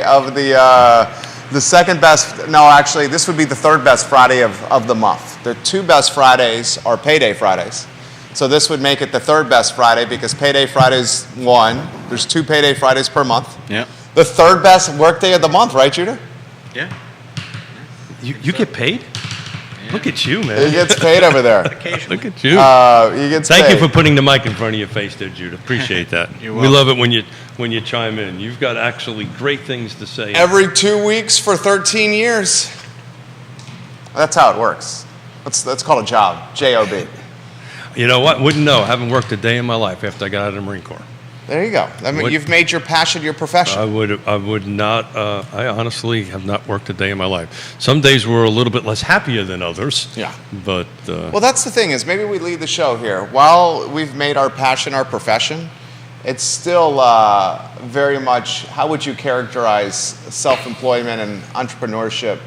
of the second best. No, actually, this would be the third best Friday of the month. The two best Fridays are payday Fridays. So this would make it the third best Friday because payday Friday's one. There's two payday Fridays per month. Yeah. The third best workday of the month, right, Judah? Yeah. You get paid? Yeah. Look at you, man. He gets paid over there. Occasionally. Look at you. He gets Thank paid. you for putting the mic in front of your face there, Judah. Appreciate that. You're We love it when you chime in. You've got actually great things to say. Every 2 weeks for 13 years. That's how it works. That's called a job. J-O-B. You know what? Wouldn't know. Haven't worked a day in my life after I got out of the Marine Corps. There you go. I mean, you've made your passion your profession. I would not. I honestly have not worked a day in my life. Some days were a little bit less happier than others. Yeah. But Well, that's the thing is maybe we lead the show here. While we've made our passion our profession, it's still very much, how would you characterize self-employment and entrepreneurship?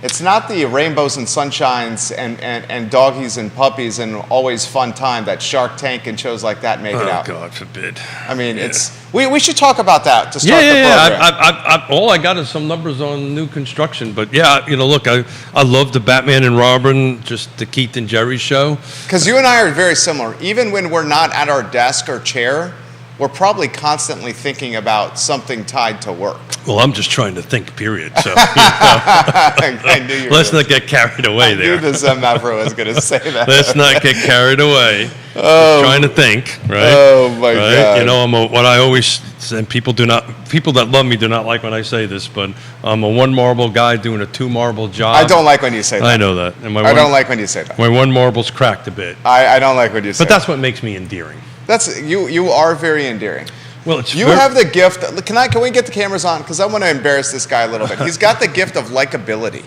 It's not the rainbows and sunshines and doggies and puppies and always fun time that Shark Tank and shows like that make it out. Oh, God forbid. I mean, it's we should talk about that to start the program. Yeah. All I got is some numbers on new construction, but yeah, look, I love the Batman and Robin, just the Keith and Jerry show. Because you and I are very similar. Even when we're not at our desk or chair, we're probably constantly thinking about something tied to work. Well, I'm just trying to think, period. So I knew you were let's not get carried away there. I knew the Zen Mavro was going to say that. Let's not get carried away. Oh. Trying to think, right? Oh my right? God! What I always say, people that love me do not like when I say this, but I'm a one marble guy doing a two marble job. I don't like when you say that. I know that. And I don't like when you say that. My one marble's cracked a bit. I don't like when you say But that's what makes me endearing. That's you are very endearing. Well, you have the gift. Can we get the cameras on? Because I want to embarrass this guy a little bit. He's got the gift of likability.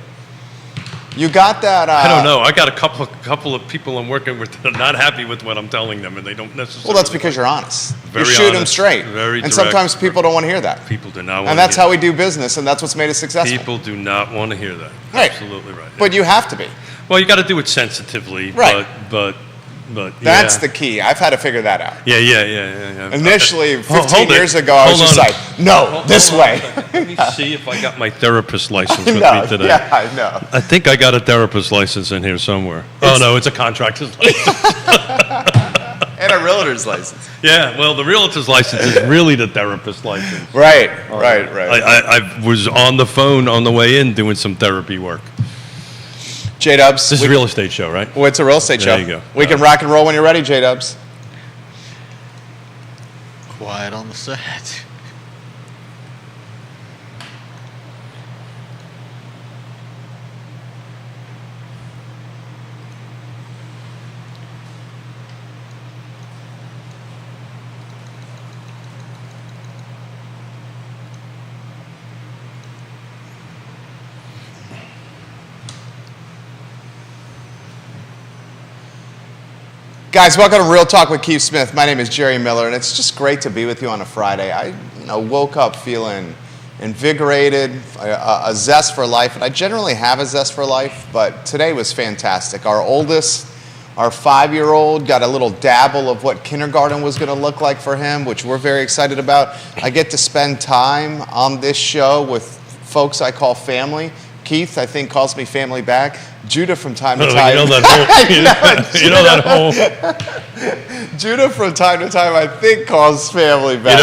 You got that. I don't know. I got a couple of people I'm working with that are not happy with what I'm telling them, and they don't necessarily. Well, that's because you're honest. Very you shoot them honest, straight. very and direct. sometimes people don't want to hear that. People do not want to hear that. And that's how we do business, and that's what's made us successful. People do not want to hear that. Right. Absolutely right. But you have to be. Well, you got to do it sensitively. Right. But that's yeah. the key. I've had to figure that out. Yeah. Initially, 15 years ago, I was just like, no, this way. Let me see if I got my therapist license with No, me today. yeah, I know. I think I got a therapist license in here somewhere. Oh, no, it's a contractor's license. And a realtor's license. Yeah, well, the realtor's license is really the therapist license. Right. I was on the phone on the way in doing some therapy work. J-Dubs. This is a real estate show, right? Well, it's a real estate show. There you go. We can rock and roll when you're ready, J-Dubs. Quiet on the set. Guys, welcome to Real Talk with Keith Smith. My name is Jerry Miller, and it's just great to be with you on a Friday. I woke up feeling invigorated, a zest for life, and I generally have a zest for life, but today was fantastic. Our oldest, our 5-year-old, got a little dabble of what kindergarten was going to look like for him, which we're very excited about. I get to spend time on this show with folks I call family. Keith, I think, calls me family back. Judah from time to time. You know that whole. Judah from time to time, I think, calls family back.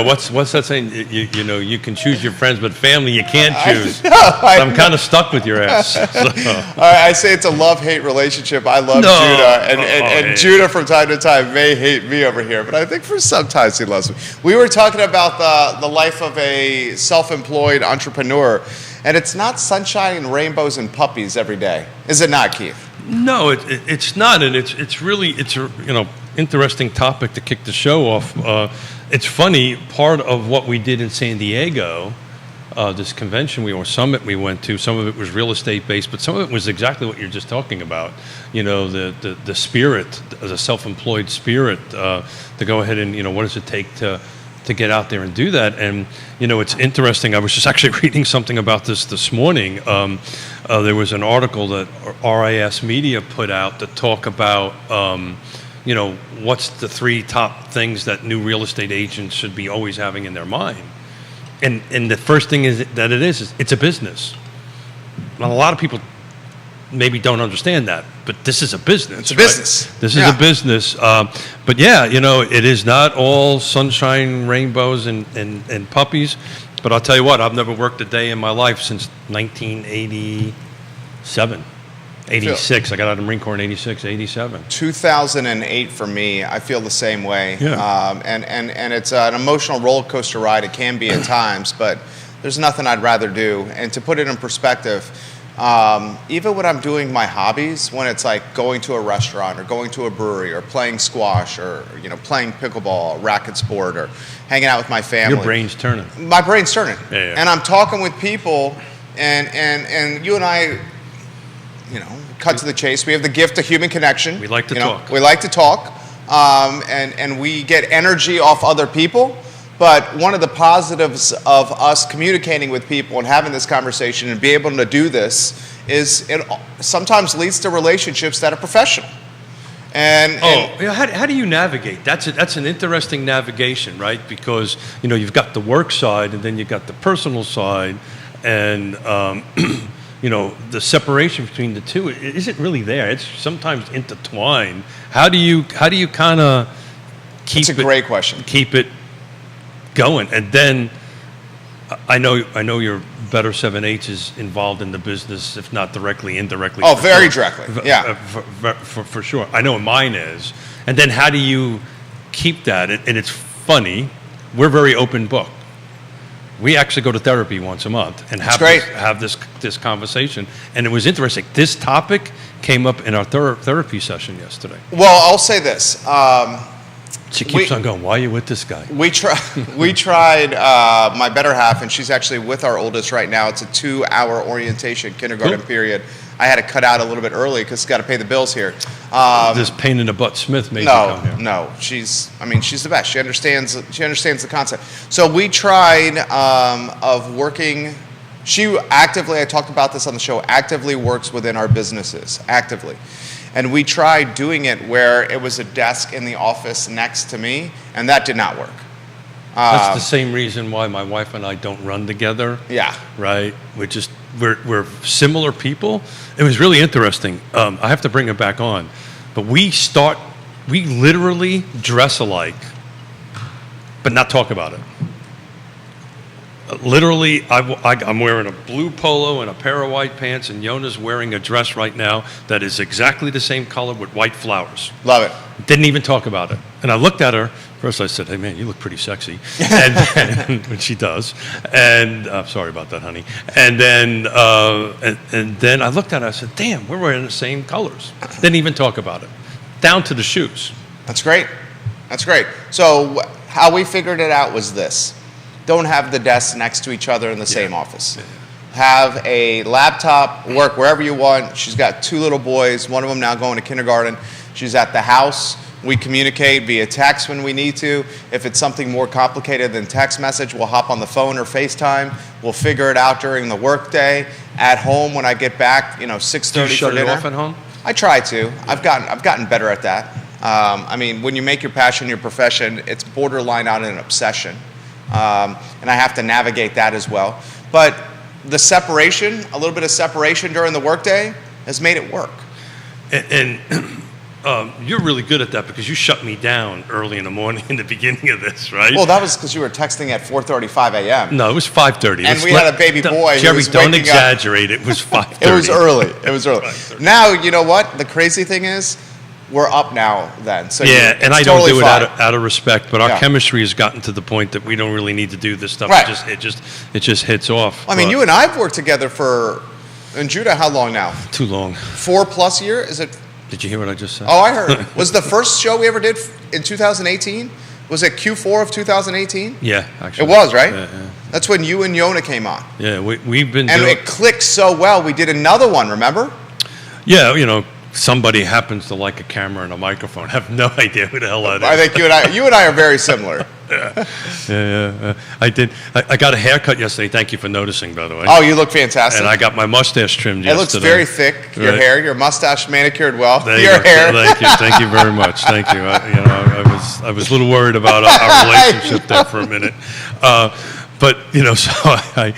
What's that saying? You can choose your friends, but family you can't choose. I'm kind of stuck with your ass. I say it's a love-hate relationship. I love Judah, and Judah from time to time may hate me over here, but I think for sometimes he loves me. We were talking about the life of a self-employed entrepreneur. And it's not sunshine and rainbows and puppies every day, is it not, Keith? No, it's not, and it's really a interesting topic to kick the show off. It's funny. Part of what we did in San Diego, this convention or summit we went to, some of it was real estate based, but some of it was exactly what you're just talking about. The spirit, the self-employed spirit, to go ahead and what does it take to get out there and do that. And it's interesting. I was just actually reading something about this morning. There was an article that RIS Media put out to talk about what's the 3 top things that new real estate agents should be always having in their mind. and the first thing is that is it's a business. Now, a lot of people maybe don't understand that, but this is a business. It's a right? business. This is a business. But yeah, it is not all sunshine, rainbows, and puppies. But I'll tell you what, I've never worked a day in my life since 1987, 86. I got out of the Marine Corps in 86, 87. 2008 for me, I feel the same way. Yeah. And it's an emotional roller coaster ride. It can be at times, but there's nothing I'd rather do. And to put it in perspective, even when I'm doing my hobbies, when it's like going to a restaurant or going to a brewery or playing squash or playing pickleball, racket sport, or hanging out with my family, Your brain's turning. my brain's turning. Yeah. And I'm talking with people, and you and I, cut to the chase. We have the gift of human connection. We like to talk. We like to talk, and we get energy off other people. But one of the positives of us communicating with people and having this conversation and be able to do this is it sometimes leads to relationships that are professional. How do you navigate? That's an interesting navigation, right? Because you've got the work side and then you've got the personal side, and the separation between the two isn't really there. It's sometimes intertwined. How do you kind of keep That's a great question. Keep it going? And then I know your Better 7H is involved in the business, if not directly, indirectly. Oh, very directly. Yeah, for sure. I know mine is. And then how do you keep that? And it's funny. We're very open book. We actually go to therapy once a month and have this conversation. And it was interesting. This topic came up in our therapy session yesterday. Well, I'll say this. She keeps on going, why are you with this guy? We tried my better half, and she's actually with our oldest right now. It's a 2-hour orientation kindergarten period. I had to cut out a little bit early because got to pay the bills here. This pain in the butt Smith made you come here. No, she's the best. She understands the concept. So we tried of working. She actively, I talked about this on the show, actively works within our businesses, actively. And we tried doing it where it was a desk in the office next to me, and that did not work. That's the same reason why my wife and I don't run together. Yeah. Right? We're similar people. It was really interesting. I have to bring it back on. But we literally dress alike, but not talk about it. Literally, I'm wearing a blue polo and a pair of white pants, and Yona's wearing a dress right now that is exactly the same color with white flowers. Love it. Didn't even talk about it. And I looked at her. First I said, hey, man, you look pretty sexy. And she does. And sorry about that, honey. And then I looked at her. I said, damn, we're wearing the same colors. Didn't even talk about it. Down to the shoes. That's great. That's great. So how we figured it out was this. Don't have the desks next to each other in the same office. Yeah. Have a laptop, work wherever you want. She's got 2 little boys, one of them now going to kindergarten. She's at the house. We communicate via text when we need to. If it's something more complicated than text message, we'll hop on the phone or FaceTime. We'll figure it out during the workday. At home, when I get back, 6:30 for dinner. Do you shut it off at home? I try to. Yeah. I've gotten better at that. When you make your passion your profession, it's borderline on an obsession. And I have to navigate that as well. But the separation, a little bit of separation during the workday, has made it work. And you're really good at that because you shut me down early in the morning in the beginning of this, right? Well, that was because you were texting at 4:35 a.m. No, it was 5:30. And we had a baby boy. Jerry, don't exaggerate. It was 5:30. It was early. Now, you know what? The crazy thing is, we're up now then. So yeah, and I totally don't do fine. it out of respect, but our chemistry has gotten to the point that we don't really need to do this stuff. Right. It just hits off. I mean, you and I have worked together in Judah, how long now? Too long. 4+ years? Is it? Did you hear what I just said? Oh, I heard. Was the first show we ever did in 2018? Was it Q4 of 2018? Yeah, actually. It was, right? Yeah. That's when you and Yona came on. Yeah, we've been and it clicked so well. We did another one, remember? Yeah, somebody happens to like a camera and a microphone. I have no idea who the hell that is. I think you and I are very similar. Yeah. I did. I got a haircut yesterday. Thank you for noticing, by the way. Oh, you look fantastic. And I got my mustache trimmed yesterday. It looks very thick. Your hair, your mustache manicured well. Your hair. Thank you very much. Thank you. I was a little worried about our relationship there for a minute. But so I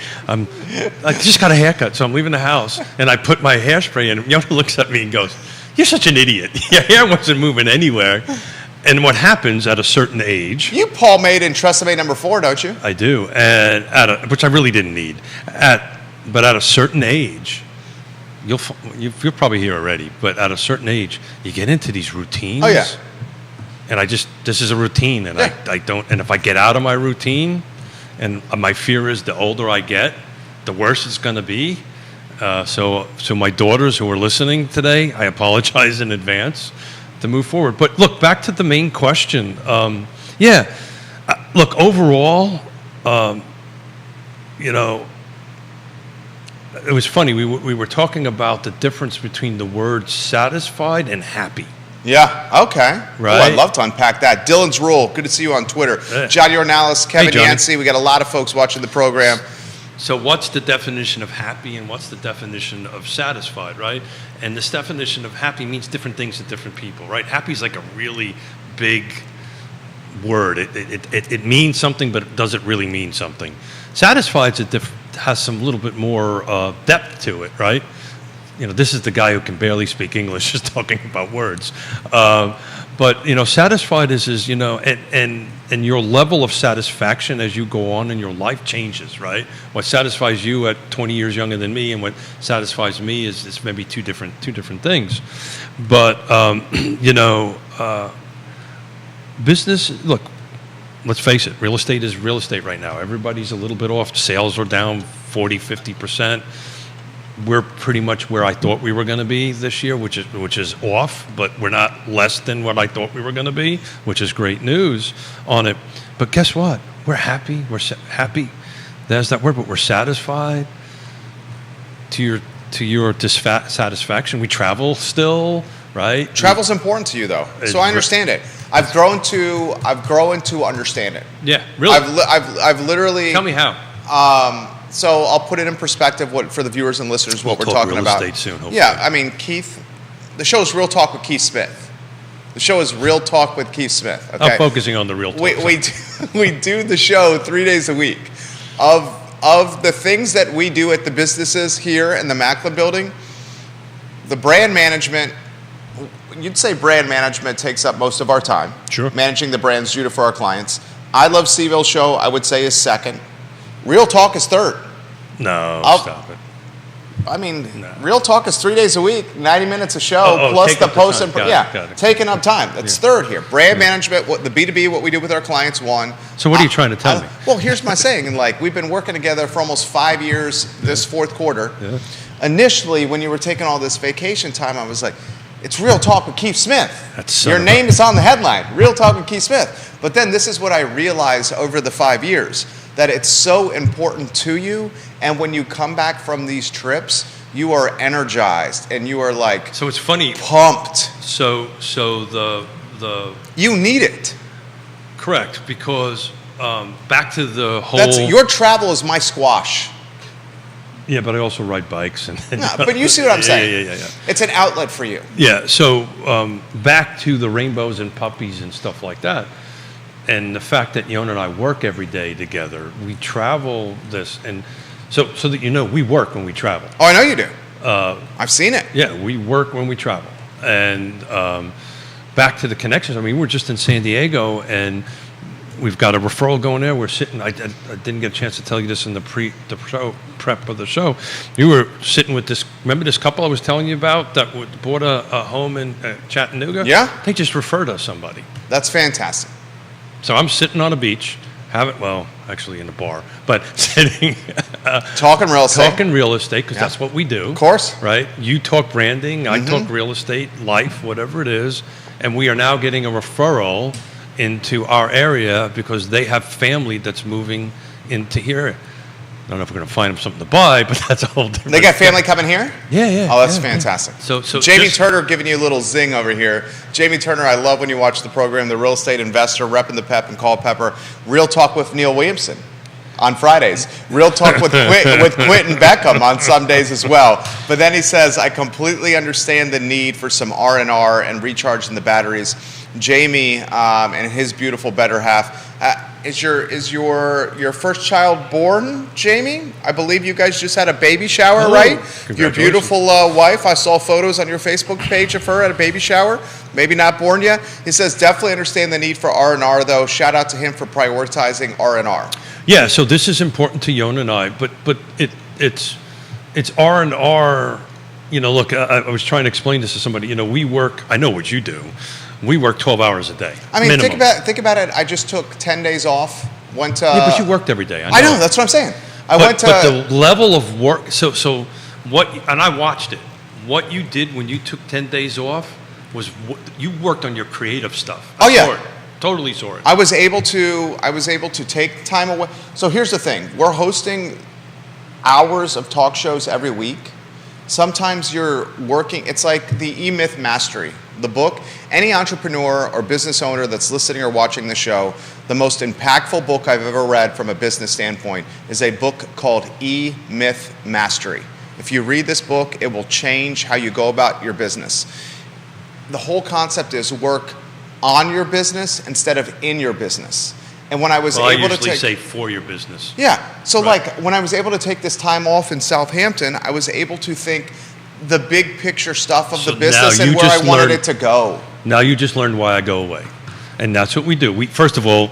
just got a haircut, so I'm leaving the house, and I put my hairspray in. Yona looks at me and goes, "You're such an idiot. Your hair wasn't moving anywhere." And what happens at a certain age? You pomade and Tresemme number 4, don't you? I do, and which I really didn't need. But at a certain age, you're probably here already. But at a certain age, you get into these routines. Oh yeah. And this is a routine, and I don't. And if I get out of my routine, and my fear is the older I get, the worse it's going to be. So my daughters who are listening today, I apologize in advance to move forward. But look, back to the main question. Look, overall, it was funny. We were talking about the difference between the words satisfied and happy. Yeah, okay. Right. I'd love to unpack that. Dylan's Rule, good to see you on Twitter. Yeah. Johnny Ornalis, Kevin Johnny. Yancey, we got a lot of folks watching the program. So what's the definition of happy and what's the definition of satisfied, right? And this definition of happy means different things to different people, right? Happy is like a really big word. It means something, but does it really mean something? Satisfied has some little bit more depth to it, right? This is the guy who can barely speak English just talking about words. But satisfied is and your level of satisfaction as you go on in your life changes, right? What satisfies you at 20 years younger than me and what satisfies me is maybe two different things. But business. Look, let's face it. Real estate is real estate right now. Everybody's a little bit off. Sales are down 40-50%. We're pretty much where I thought we were going to be this year, which is off, but we're not less than what I thought we were going to be, which is great news on it. But guess what? We're happy. We're happy. There's that word, but we're satisfied. To your dissatisfaction, we travel still, right? Travel's important to you, though, so I understand it. I've grown to understand it. Yeah, really. I've literally. Tell me how. So I'll put it in perspective for the viewers and listeners what we're talking about. Real estate soon, hopefully. Yeah, I mean, Keith, the show is Real Talk with Keith Smith. The show is Real Talk with Keith Smith. Okay? I'm focusing on the real talk. We do the show 3 days a week. Of the things that we do at the businesses here in the Mackler building, the brand management, you'd say brand management takes up most of our time. Sure. Managing the brands due to for our clients. I Love Seville show, I would say, is second. Real Talk is third. No, stop it. I mean, Real Talk is 3 days a week, 90 minutes a show, Oh, plus take the up the post time. and Got it. taking up time. That's third here. Brand management, the B2B, what we do with our clients, one. So what are you trying to tell me? Well, here's my saying, and we've been working together for almost 5 years this fourth quarter. Yeah. Initially, when you were taking all this vacation time, I was like, it's Real Talk with Keith Smith. Your son name is on the headline, Real Talk with Keith Smith. But then this is what I realized over the 5 years, that it's so important to you, and when you come back from these trips, you are energized and you are So it's funny. pumped. So the You need it. correct, because back to the whole. Your travel is my squash. Yeah, but I also ride bikes and. No, but you see what I'm saying. Yeah. It's an outlet for you. Yeah. So back to the rainbows and puppies and stuff like that, and the fact that Yona and I work every day together. We travel this, and so that we work when we travel. Oh, I know you do. I've seen it. Yeah, we work when we travel, and back to the connections. I mean, we're just in San Diego, and we've got a referral going there. We're sitting. I didn't get a chance to tell you this in the prep of the show. You were sitting with this. Remember this couple I was telling you about that bought a home in Chattanooga? Yeah. They just referred us somebody. That's fantastic. So I'm sitting on a beach, actually in a bar, but sitting Talking real estate. Because that's what we do. Of course. Right? You talk branding, I talk real estate, life, whatever it is, and we are now getting a referral into our area because they have family that's moving into here. I don't know if we're going to find them something to buy, but that's a whole different. They got family coming here? Yeah. Oh, that's yeah. fantastic. So Jamie Turner giving you a little zing over here. Jamie Turner, I love when you watch the program, the real estate investor, repping the pep and call pepper. Real Talk with Neil Williamson on Fridays. Real Talk with Quentin Beckham on some days as well. But then he says, I completely understand the need for some R&R and recharging the batteries. Jamie and his beautiful better half Is your first child born, Jamie? I believe you guys just had a baby shower, Oh, right? Your congratulations. beautiful wife. I saw photos on your Facebook page of her at a baby shower. Maybe not born yet. He says definitely understand the need for R&R though. Shout out to him for prioritizing R&R. Yeah, so this is important to Yon and I, but it's R&R. You know, look, I was trying to explain this to somebody. You know, we work. I know what you do. We work 12 hours a day. I mean, minimum. think about it. I just took 10 days off. Went to. Yeah, but you worked every day. I know. That's what I'm saying. I but, went to. But the level of work. So what? And I watched it. What you did when you took 10 days off was you worked on your creative stuff. Oh, yeah. Saw it. Totally saw it. I was able to take time away. So here's the thing: we're hosting hours of talk shows every week. Sometimes you're working. It's like the E-Myth Mastery, the book. Any entrepreneur or business owner that's listening or watching the show, the most impactful book I've ever read from a business standpoint is a book called E-Myth Mastery. If you read this book, it will change how you go about your business. The whole concept is work on your business instead of in your business. And when I was Well, I able to usually take say for your business. yeah. So Right. like when I was able to take this time off in Southampton, I was able to think the big picture stuff of So the business now and you where I just wanted learned- it to go. Now you just learned why I go away, and that's what we do. We first of all,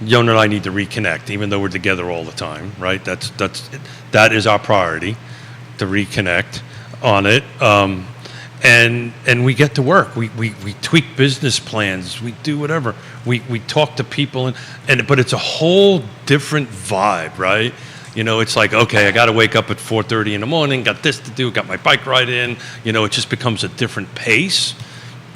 Yon and I need to reconnect, even though we're together all the time, right? That is our priority, to reconnect on it. And we get to work. We tweak business plans. We do whatever. We talk to people, but it's a whole different vibe, right? You know, it's like, okay, I got to wake up at 4:30 in the morning. Got this to do. Got my bike ride in. You know, it just becomes a different pace,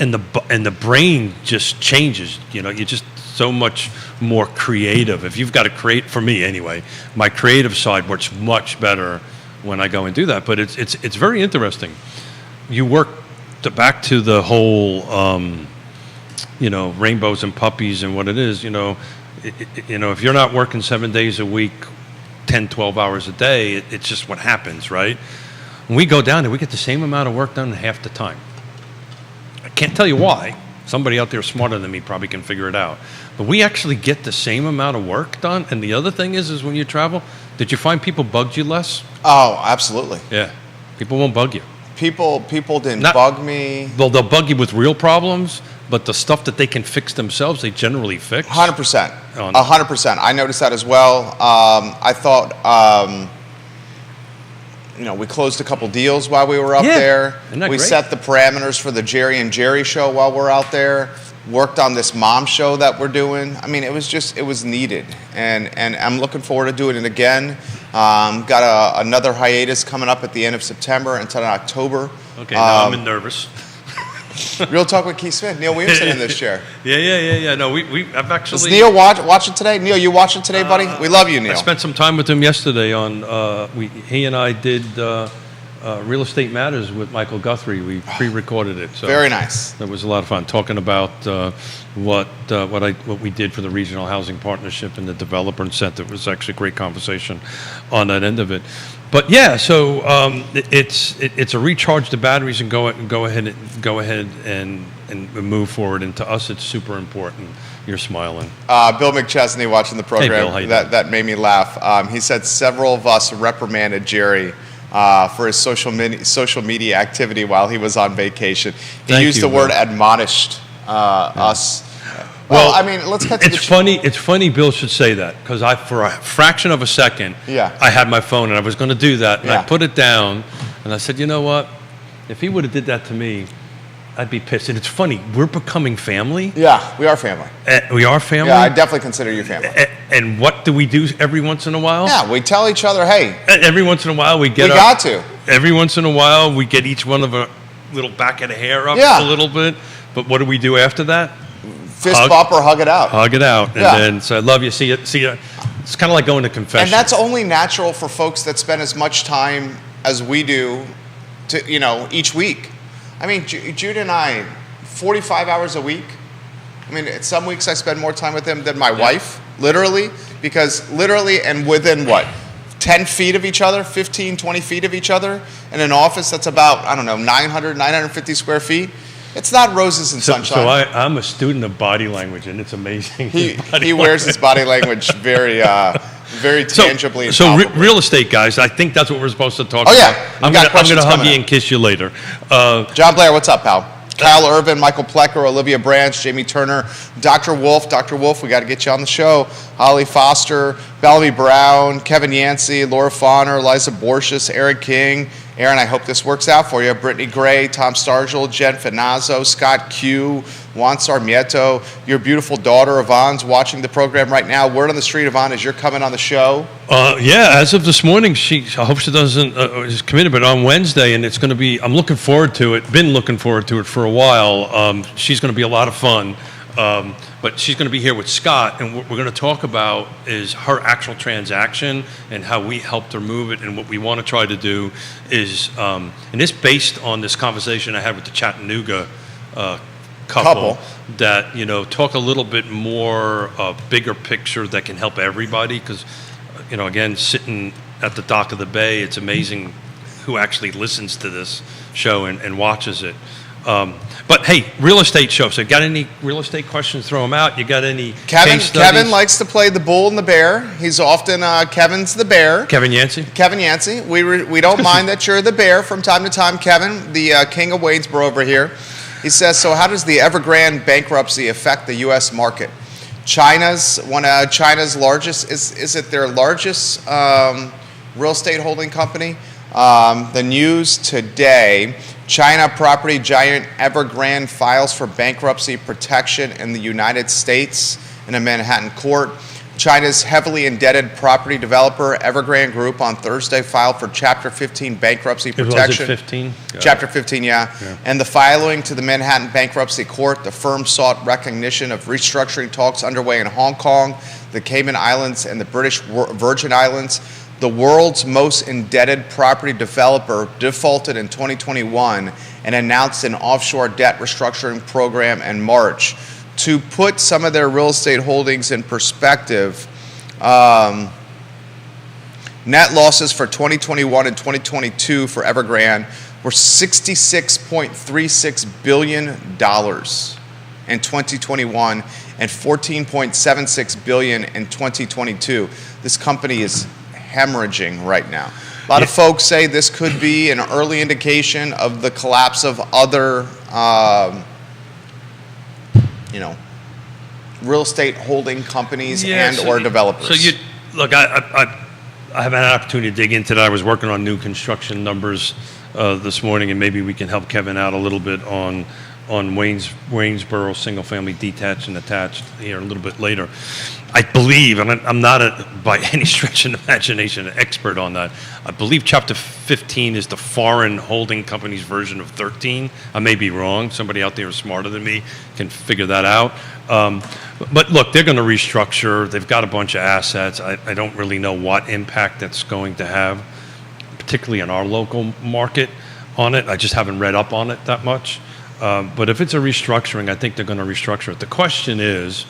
and the brain just changes. You know, you're just so much more creative. If you've got to create, for me anyway, my creative side works much better when I go and do that. But it's very interesting. You work back to the whole, you know, rainbows and puppies and what it is. You know, if you're not working 7 days a week, 10, 12 hours a day, it's just what happens, right? When we go down there, we get the same amount of work done in half the time. I can't tell you why. Somebody out there smarter than me probably can figure it out. But we actually get the same amount of work done. And the other thing is when you travel, did you find people bugged you less? Oh, absolutely. Yeah. People won't bug you. People didn't Not- bug me. They'll bug you with real problems, but the stuff that they can fix themselves, they generally fix. 100%. Oh, no. 100%. I noticed that as well. I thought, you know, we closed a couple deals while we were up Yeah. there. Isn't that We great? set the parameters for the Jerry and Jerry show while we're out there. Worked on this mom show that we're doing. I mean, it was needed. And I'm looking forward to doing it again. Got another hiatus coming up at the end of September until October. Okay, now I'm nervous. Real Talk with Keith Smith. Neil Williamson in this chair. Yeah. No, I've actually. Does Neil watch it today? Neil, you watch it today, buddy? We love you, Neil. I spent some time with him yesterday on. He and I did Real Estate Matters with Michael Guthrie. We pre-recorded it. So Very nice. That was a lot of fun talking about what we did for the Regional Housing Partnership and the Developer Incentive. It was actually a great conversation on that end of it. But yeah, so it's a recharge the batteries and go ahead and move forward. And to us, it's super important. You're smiling. Bill McChesney watching the program. Bill, how you doing? That made me laugh. He said several of us reprimanded Jerry for his social media activity while he was on vacation. He Thank used you, the word Bill. admonished us. Well, I mean, let's cut to It's funny Bill should say that because for a fraction of a second, Yeah. I had my phone and I was going to do that and Yeah. I put it down and I said, you know what? If he would have did that to me, I'd be pissed. And it's funny, we're becoming family. Yeah, we are family. We are family. Yeah, I definitely consider you family. And what do we do every once in a while? Yeah, we tell each other, hey, Every once in a while we get we up. got to. Every once in a while we get each one of a little back of the hair up Yeah. a little bit. But what do we do after that? Fist Hug. bump or hug it out. Hug it out. And Yeah. then say, I love you, see you. It's kind of like going to confession. And that's only natural for folks that spend as much time as we do to, you know, each week. I mean, Jude and I, 45 hours a week. I mean, some weeks I spend more time with him than my wife, literally, because literally and within what? 10 feet of each other, 15, 20 feet of each other in an office that's about, I don't know, 950 square feet. It's not roses and sunshine. So I'm a student of body language, and it's amazing. He wears his body language very tangibly. And So palpably. real estate, guys, I think that's what we're supposed to talk Oh, about. yeah. I'm We got going questions to hug coming you up. and kiss you later. John Blair, what's up, pal? Kyle Irvin, Michael Plecker, Olivia Branch, Jamie Turner, Dr. Wolf. Dr. Wolf, we got to get you on the show. Holly Foster, Bellamy Brown, Kevin Yancey, Laura Fauner, Liza Borges, Eric King. Aaron, I hope this works out for you. Brittany Gray, Tom Stargel, Jen Finazzo, Scott Q, Juan Sarmiento. Your beautiful daughter, Yvonne's watching the program right now. Word on the street, Yvonne, as you're coming on the show. Yeah, as of this morning, I hope she doesn't is committed, but on Wednesday, and it's going to be. I'm looking forward to it. Been looking forward to it for a while. She's going to be a lot of fun, but she's going to be here with Scott, and what we're going to talk about is her actual transaction and how we helped her move it, and what we want to try to do is, and this based on this conversation I had with the Chattanooga couple. That talk a little bit more bigger picture that can help everybody, because again, sitting at the dock of the bay, it's amazing who actually listens to this show and watches it. But hey, real estate show. So got any real estate questions, throw them out. You got any Kevin case studies? Kevin likes to play the bull and the bear. He's often Kevin's the bear. Kevin Yancey? Kevin Yancey. We don't mind that you're the bear from time to time. Kevin, the king of Wadesboro over here. He says, so how does the Evergrande bankruptcy affect the U.S. market? China's largest, is it their largest real estate holding company? The news today, China property giant Evergrande files for bankruptcy protection in the United States in a Manhattan court. China's heavily indebted property developer Evergrande Group on Thursday filed for Chapter 15 bankruptcy protection. Was it 15? Chapter 15, yeah. And the filing to the Manhattan Bankruptcy Court, the firm sought recognition of restructuring talks underway in Hong Kong, the Cayman Islands, and the British Virgin Islands. The world's most indebted property developer defaulted in 2021 and announced an offshore debt restructuring program in March. To put some of their real estate holdings in perspective, net losses for 2021 and 2022 for Evergrande were $66.36 billion in 2021 and $14.76 billion in 2022. This company is hemorrhaging right now. A lot of folks say this could be an early indication of the collapse of other real estate holding companies or developers. So look, I haven't had an opportunity to dig into that. I was working on new construction numbers this morning, and maybe we can help Kevin out a little bit on Waynesboro single family detached and attached here a little bit later. I believe, and I'm not by any stretch of the imagination an expert on that. I believe Chapter 15 is the foreign holding company's version of 13. I may be wrong. Somebody out there smarter than me can figure that out. But look, they're going to restructure. They've got a bunch of assets. I don't really know what impact that's going to have, particularly in our local market on it. I just haven't read up on it that much. But if it's a restructuring, I think they're going to restructure it. The question is,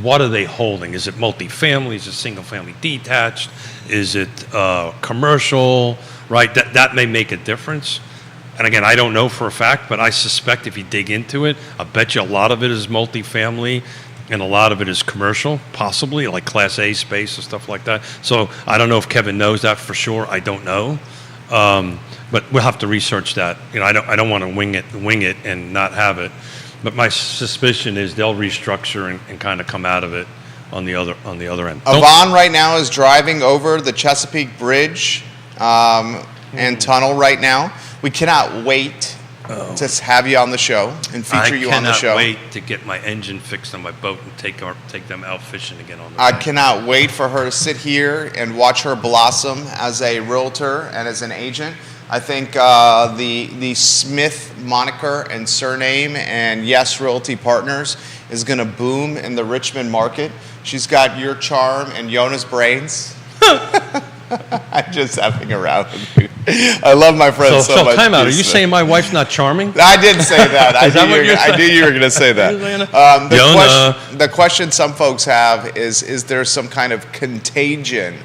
what are they holding? Is it multifamily? Is it single family detached? Is it commercial? Right? That may make a difference. And again, I don't know for a fact, but I suspect if you dig into it, I bet you a lot of it is multifamily and a lot of it is commercial, possibly like Class A space and stuff like that. So I don't know if Kevin knows that for sure. I don't know. But we'll have to research that. I don't want to wing it and not have it. But my suspicion is they'll restructure and kind of come out of it on the other end. Yvonne right now is driving over the Chesapeake Bridge and tunnel right now. We cannot wait to have you on the show and feature you on the show. I cannot wait to get my engine fixed on my boat and take them out fishing again on the I boat. cannot wait for her to sit here and watch her blossom as a realtor and as an agent. I think the Smith moniker and surname and Yes Realty Partners is going to boom in the Richmond market. She's got your charm and Yona's brains. I'm just having around with you. I love my friend so much. So time out. Are you saying my wife's not charming? I didn't say that. Is that what you're saying? I knew you were going to say that. The question some folks have is there some kind of contagion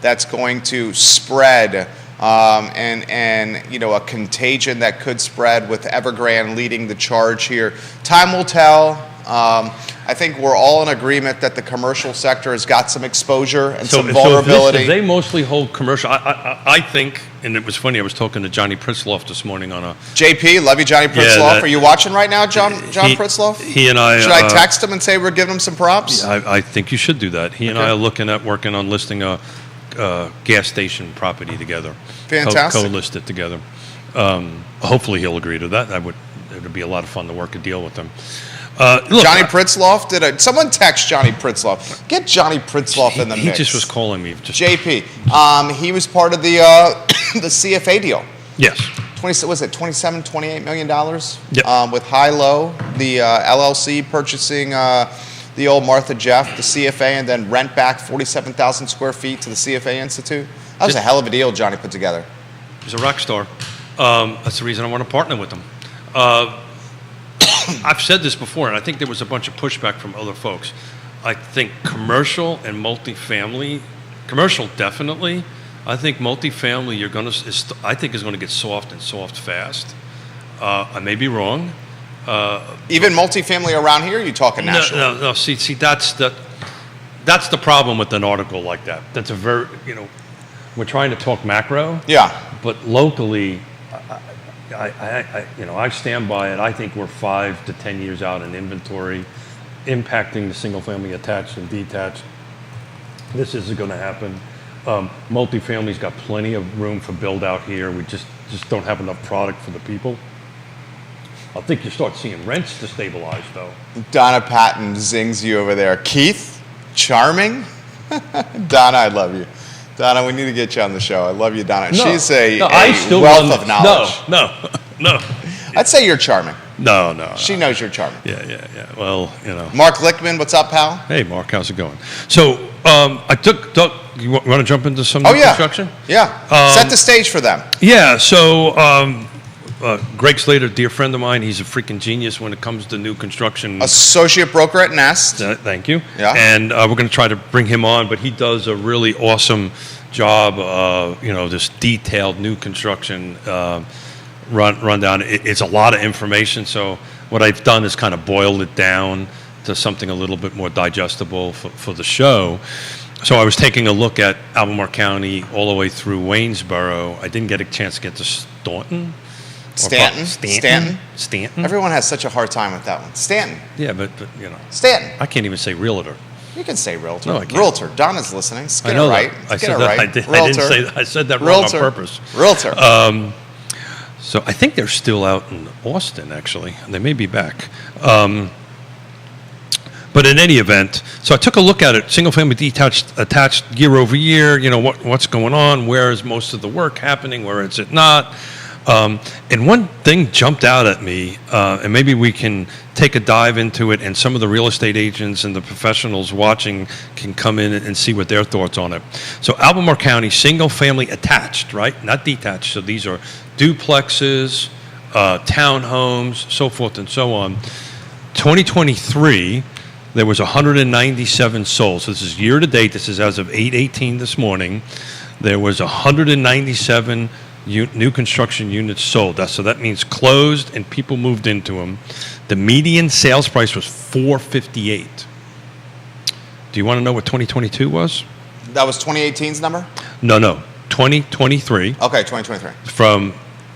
that's going to spread and a contagion that could spread with Evergrande leading the charge here. Time will tell. I think we're all in agreement that the commercial sector has got some exposure and some vulnerability. So if they mostly hold commercial, I think, and it was funny, I was talking to Johnny Pritzloff this morning on a... JP, love you, Johnny Pritzloff. Are you watching right now, John Pritzloff? He and I... Should I text him and say we're giving him some props? I think you should do that. He and I are working on listing a gas station property together. Fantastic. Co-list it together. Hopefully he'll agree to that. It would be a lot of fun to work a deal with him. Look, Johnny Pritzloff, someone text Johnny Pritzloff. Get Johnny Pritzloff in the mix. He just was calling me. JP, he was part of the the CFA deal. Yes. Was it $28 million? Yep. With High-Low, the LLC purchasing the old Martha Jeff, the CFA, and then rent back 47,000 square feet to the CFA Institute. That was a hell of a deal Johnny put together. He's a rock star. That's the reason I want to partner with him. I've said this before, and I think there was a bunch of pushback from other folks. I think commercial and multifamily, commercial definitely. I think multifamily, I think is going to get soft and soft fast. I may be wrong. Even multifamily around here, you talking national? No. See, that's the problem with an article like that. That's a very, we're trying to talk macro. Yeah. But locally, I stand by it. I think we're 5 to 10 years out in inventory, impacting the single-family attached and detached. This isn't going to happen. Multifamily's got plenty of room for build out here. We just don't have enough product for the people. I think you start seeing rents to stabilize, though. Donna Patton zings you over there. Keith, charming. Donna, I love you. Donna, we need to get you on the show. I love you, Donna. No, She's a still wealth of knowledge. No. I'd say you're charming. No. She knows you're charming. Yeah. Well, Mark Lichtman, what's up, pal? Hey, Mark, how's it going? So, I took Doug. You want to jump into some construction? Yeah. Set the stage for them. Yeah. So, Greg Slater, dear friend of mine, he's a freaking genius when it comes to new construction. Associate broker at Nest. Thank you. Yeah. And we're going to try to bring him on, but he does a really awesome job. This detailed new construction rundown. It's a lot of information. So what I've done is kind of boiled it down to something a little bit more digestible for the show. So I was taking a look at Albemarle County all the way through Waynesboro. I didn't get a chance to get to Stanton. Everyone has such a hard time with that one. Stanton. Yeah, but Stanton. I can't even say realtor. You can say realtor. No, I can't. Realtor. Donna's listening. I know right. that. I said that. Right. I didn't say that. I said that wrong on purpose. Realtor. So I think they're still out in Austin, actually. They may be back. But in any event, so I took a look at it, single-family detached, attached year over year, what's going on, where is most of the work happening, where is it not? And one thing jumped out at me, and maybe we can take a dive into it, and some of the real estate agents and the professionals watching can come in and see what their thoughts on it. So Albemarle County, single-family attached, right? Not detached. So these are duplexes, townhomes, so forth and so on. 2023, there was 197 sold. So this is year to date. This is as of 8/18 this morning. There was 197 new construction units sold. So that means closed and people moved into them. The median sales price was $458. Do you want to know what 2022 was? That was 2018's number? No. 2023. Okay, 2023. From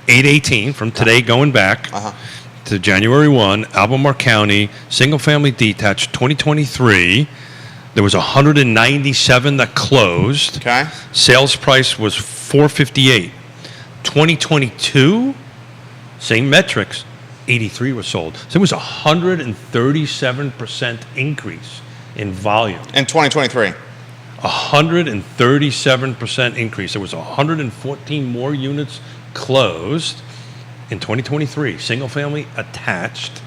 8/18, from today going back to January 1, Albemarle County, single-family detached, 2023. There was 197 that closed. Okay. Sales price was $458. 2022, same metrics, 83 were sold. So it was 137% increase in volume. In 2023. 137% increase. There was 114 more units closed in 2023. Single family attached,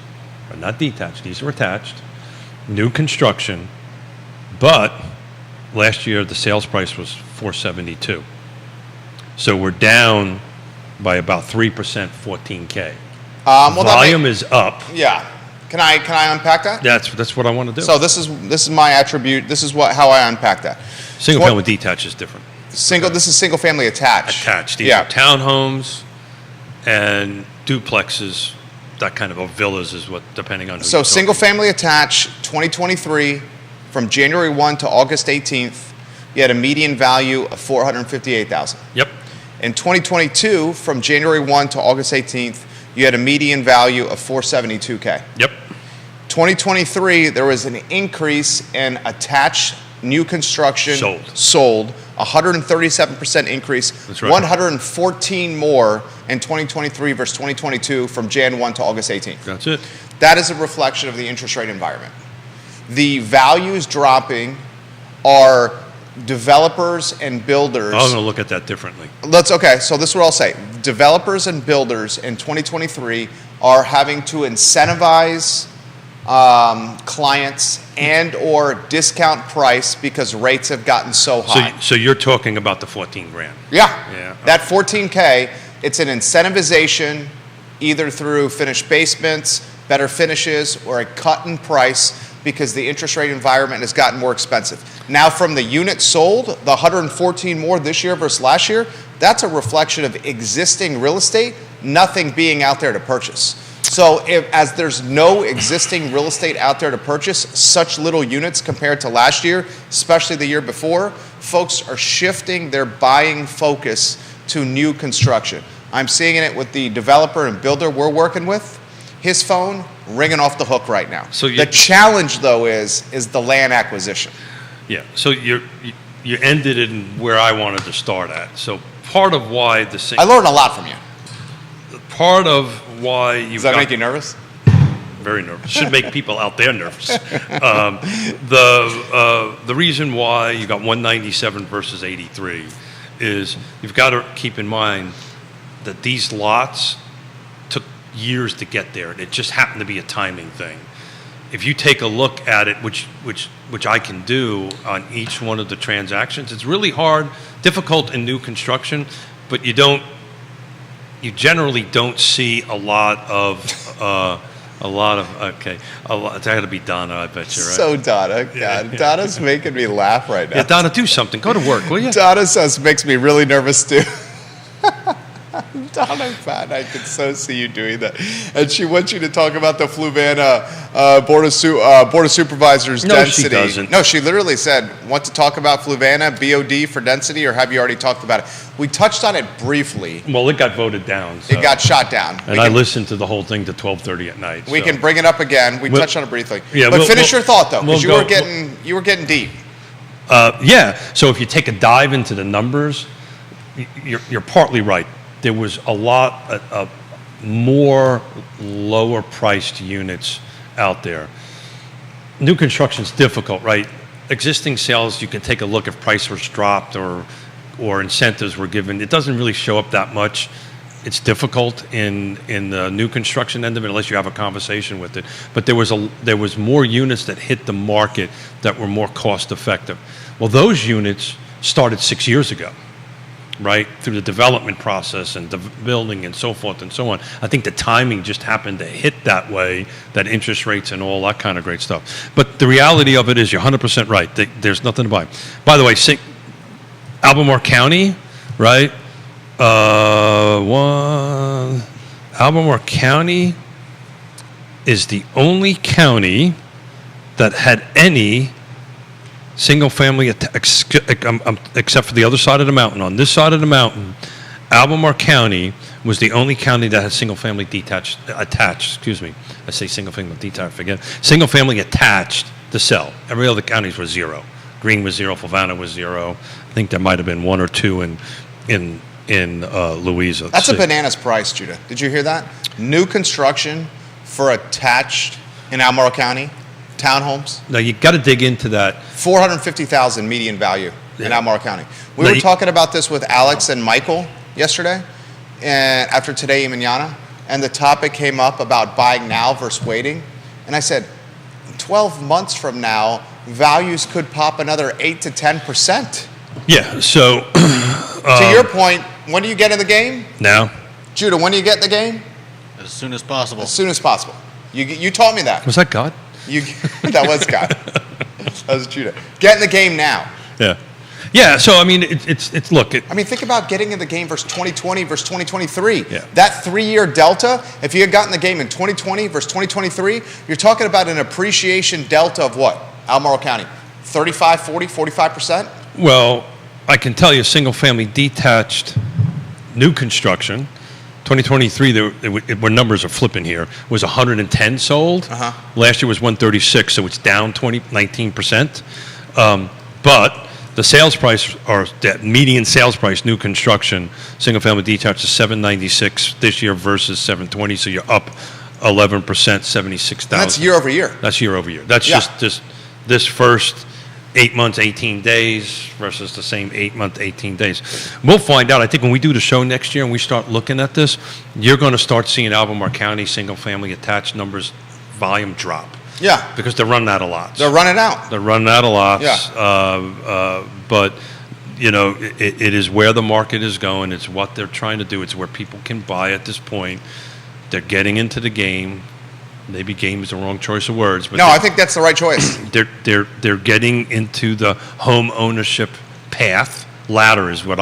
or not detached, these are attached, new construction, but last year the sales price was $472. So we're down by about 3%, 14K. Volume is up. Yeah. Can I unpack that? That's what I want to do. So this is my attribute. This is how I unpack that. Single family detached is different. This is single family attached. Attached. These Yeah. are townhomes and duplexes, that kind of, or villas is what, depending on who So you're single talking. family attached, 2023, from January 1 to August 18th, you had a median value of 458,000. Yep. In 2022, from January 1 to August 18th, you had a median value of 472K. Yep. 2023, there was an increase in attached new construction sold 137% increase, That's right. 114 more in 2023 versus 2022 from Jan 1 to August 18th. That's it. That is a reflection of the interest rate environment. The values dropping are developers and builders. I'm going to look at that differently. So this is what I'll say. Developers and builders in 2023 are having to incentivize clients and or discount price because rates have gotten so high. So you're talking about the 14 grand. Yeah. That 14K, it's an incentivization either through finished basements, better finishes, or a cut in price because the interest rate environment has gotten more expensive. Now from the units sold, the 114 more this year versus last year, that's a reflection of existing real estate, nothing being out there to purchase. So as there's no existing real estate out there to purchase, such little units compared to last year, especially the year before, folks are shifting their buying focus to new construction. I'm seeing it with the developer and builder we're working with. His phone ringing off the hook right now. So the challenge though is the land acquisition. Yeah. So you ended in where I wanted to start at. So part of why I learned a lot from you. Part of why you Does that make you nervous? Very nervous. Should make people out there nervous. The reason why you got 197 versus 83 is you've got to keep in mind that these lots took years to get there. It just happened to be a timing thing. If you take a look at it, which I can do on each one of the transactions, it's really hard, difficult in new construction, but you generally don't see a lot of it's got to be Donna, I bet you, right? So Donna, God, Donna's making me laugh right now. Yeah, Donna, do something. Go to work, will you? Donna says makes me really nervous too. Donna, man, I can so see you doing that. And she wants you to talk about the Fluvanna Board of Supervisors No, density. she doesn't. No, she literally said, want to talk about Fluvanna BOD for density, or have you already talked about it? We touched on it briefly. Well, it got voted down. So. It got shot down. And I listened to the whole thing to 12:30 at night. We so. can bring it up again. We touched on it briefly. Yeah, but finish your thought though, because we'll you were getting deep. Yeah. So if you take a dive into the numbers, you're partly right. There was a lot of more lower priced units out there. New construction's difficult, right? Existing sales, you can take a look if price was dropped or incentives were given. It doesn't really show up that much. It's difficult in the new construction end of it unless you have a conversation with it. But there was more units that hit the market that were more cost effective. Well, those units started 6 years ago, right, through the development process and the building and so forth and so on. I think the timing just happened to hit that way, that interest rates and all that kind of great stuff. But the reality of it is you're 100% right. There's nothing to buy. By the way, Albemarle County, right? Albemarle County is the only county that had any single-family, except for the other side of the mountain. On this side of the mountain, Albemarle County was the only county that had single-family attached. Excuse me, I say single-family detached. Forget single-family attached to sell. Every other counties was zero. Greene was zero. Fluvanna was zero. I think there might have been one or two in Louisa. That's a bananas price, Judah. Did you hear that? New construction for attached in Albemarle County. Townhomes. Now you got to dig into that. $450,000 median value in Albemarle County. We were talking about this with Alex and Michael yesterday, and after Today y Mañana, and the topic came up about buying now versus waiting. And I said, 12 months from now, values could pop another 8 to 10%. Yeah. So to your point, when do you get in the game? Now. Judah, when do you get in the game? As soon as possible. As soon as possible. You taught me that. Was that God? That was God. That was Judah. Get in the game now. Yeah. Yeah, so I mean, it's look. I mean, think about getting in the game versus 2020 versus 2023. Yeah. That 3-year delta, if you had gotten the game in 2020 versus 2023, you're talking about an appreciation delta of what? Albemarle County, 35, 40, 45%? Well, I can tell you, single-family detached new construction, 2023, where numbers are flipping here, was 110 sold. Uh-huh. Last year was 136, so it's down 19%. But the sales price, or the median sales price, new construction, single-family detached is 796 this year versus 720, so you're up 11%, 76,000. And that's year over year. That's year over year. That's Yeah. just this first 8 months, 18 days versus the same 8 month, 18 days. We'll find out. I think when we do the show next year and we start looking at this, you're going to start seeing Albemarle County single-family attached numbers volume drop. Yeah. Because they're running out of lots. They're running out. They're running out of lots. Yeah. But, you know, it is where the market is going. It's what they're trying to do. It's where people can buy at this point. They're getting into the game. Maybe game is the wrong choice of words. But No, I think that's the right choice. they're getting into the home ownership path. Ladder is what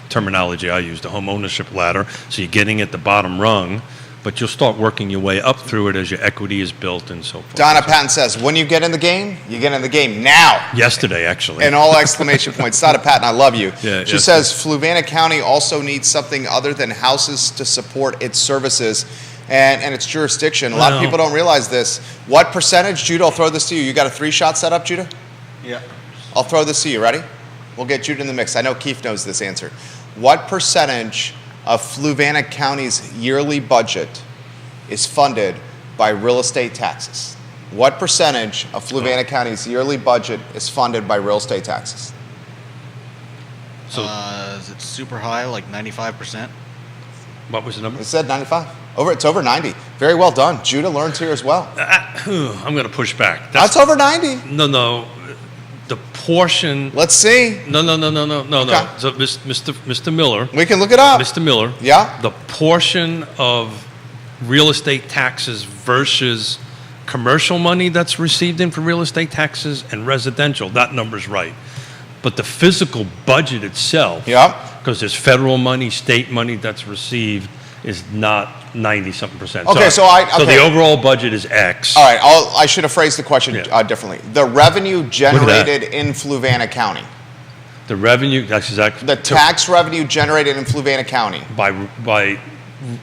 terminology I use, the home ownership ladder. So you're getting at the bottom rung, but you'll start working your way up through it as your equity is built and so forth. Donna Patton says, when you get in the game, you get in the game now. Yesterday, actually. And all exclamation points. Donna Patton, I love you. Yeah, She yes. says, Fluvanna County also needs something other than houses to support its services and its jurisdiction. A lot of Well- people don't realize this. What percentage, Judah, I'll throw this to you. You got a 3-shot set up, Judah? Yeah. I'll throw this to you. Ready? We'll get Judah in the mix. I know Keith knows this answer. What percentage of Fluvanna County's yearly budget is funded by real estate taxes? What percentage of Fluvanna County's yearly budget is funded by real estate taxes? So Is it super high, like 95%? what was the number? It said 95. It's over 90. Very well done. Judah learns here as well. I'm going to push back. That's over 90. No. The portion. Let's see. No. Okay. So, Mr. Miller. We can look it up. Mr. Miller. Yeah. The portion of real estate taxes versus commercial money that's received in for real estate taxes and residential, that number's right. But the physical budget itself, Yep. because there's federal money, state money that's received, is not 90-something%. Okay, so So the okay. overall budget is X. All right. I should have phrased the question Yeah. differently. The revenue generated in Fluvanna County. The revenue, that's exactly. The tax revenue generated in Fluvanna County. By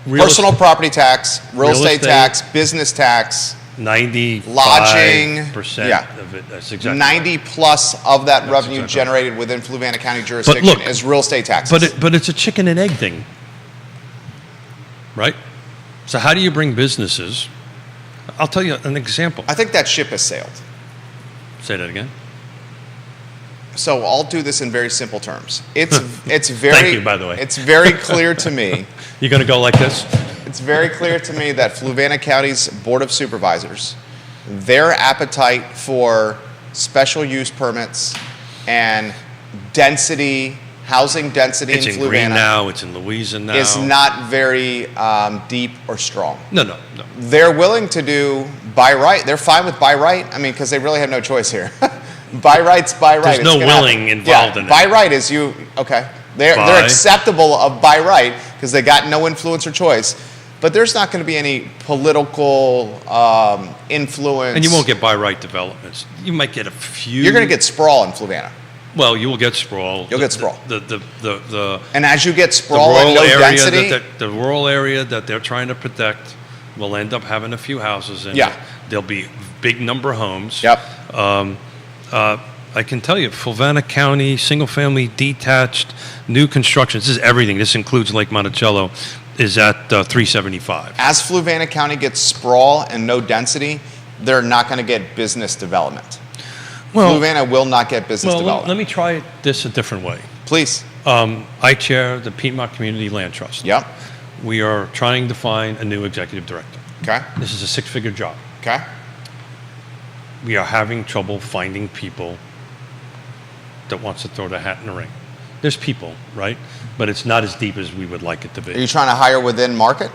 real Personal property tax, real Real estate estate. tax, business tax, 95% lodging, of it. That's exactly 90 right. plus of that That's revenue exactly right. generated within Fluvanna County jurisdiction look, is real estate taxes. But it's a chicken and egg thing, right? So how do you bring businesses? I'll tell you an example. I think that ship has sailed. Say that again. So I'll do this in very simple terms. It's very Thank you, by the way. It's very clear to me. You're going to go like this? It's very clear to me that Fluvanna County's Board of Supervisors, their appetite for special use permits and housing density It's in in Green Fluvanna now. It's in Louisa now. is not very deep or strong. No. They're willing to do by right. They're fine with by right. I mean, because they really have no choice here. By right's by right. There's It's no gonna willing happen. involved yeah, in by it. right is you, okay. They're By. acceptable of by right because they got no influence or choice. But there's not going to be any political influence. And you won't get by right developments. You might get a few. You're going to get sprawl in Fluvanna. Well, you will get sprawl. You'll get sprawl. The And as you get the sprawl and rural low area density, the rural area that they're trying to protect will end up having a few houses in Yeah. it. There'll be big number of homes. Yep. I can tell you, Fluvanna County, single-family detached, new construction. This is everything. This includes Lake Monticello. Is at 375. as Fluvanna County gets sprawl and no density, they're not going to get business development. Fluvanna will not get business Well, development. let me try this a different way. Please. I chair the Piedmont Community Land Trust. Yep. We are trying to find a new executive director. Okay. This is a 6-figure job. Okay. We are having trouble finding people that wants to throw the hat in the ring. There's people, right? But it's not as deep as we would like it to Are be. you trying to hire within market?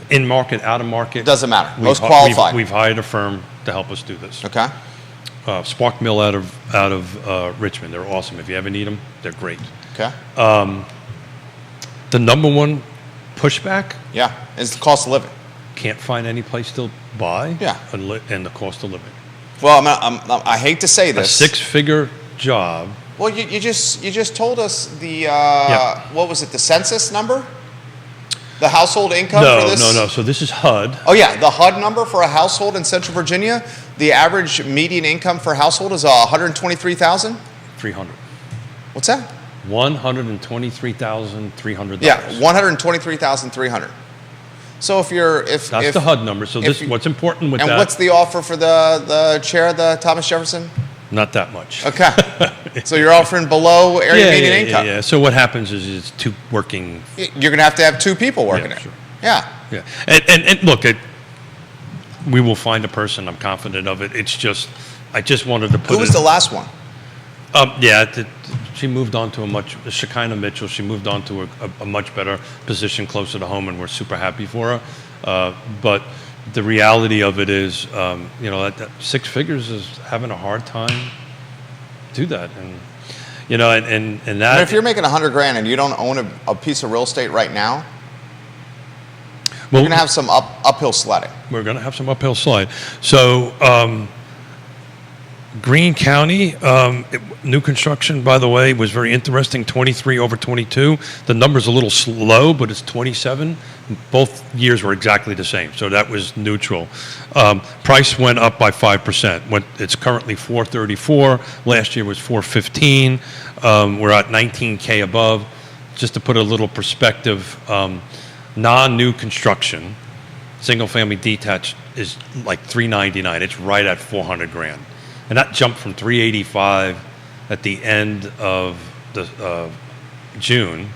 In market, out of market. Doesn't matter. we've Most hi- qualified. We've hired a firm to help us do this. Okay. Spark Mill out of Richmond. They're awesome. If you ever need them, they're great. Okay. The number one pushback, Yeah, is the cost of living. can't find any place to buy. Yeah. And the cost of living. Well, I hate to say A this. 6-figure job. Well, you just told us the Yeah. what was it? The census number, the household income for No, this. no. So this is HUD. Oh yeah, the HUD number for a household in Central Virginia. The average median income for a household is 123,000. 300. What's that? $123,300. Yeah, 123,300. So if That's the HUD number. So this, you- what's important with and that? what's the offer for the chair of the Thomas Jefferson? Not that much. Okay, so you're offering below area median income. Yeah. So what happens is it's two working. You're going to have 2 people working Yeah, it. sure. Yeah. Yeah, and look, we will find a person. I'm confident of it. It's just, I just wanted to put. Who was the last one? She moved on to Shekinah Mitchell. She moved on to a much better position closer to home, and we're super happy for her. But the reality of it is, that 6 figures is having a hard time do that, and and that. I mean, if you're making $100,000 and you don't own a piece of real estate right now, well, you're going to have some uphill sledding. We're going to have some uphill slide. So, Greene County, new construction, by the way, was very interesting, 23 over 22. The number's a little slow, but it's 27. Both years were exactly the same, so that was neutral. Price went up by 5%. It's currently 434. Last year was 415. We're at 19K above. Just to put a little perspective, non-new construction, single-family detached is like $399. It's right at $400,000. And that jumped from 385 at the end of the June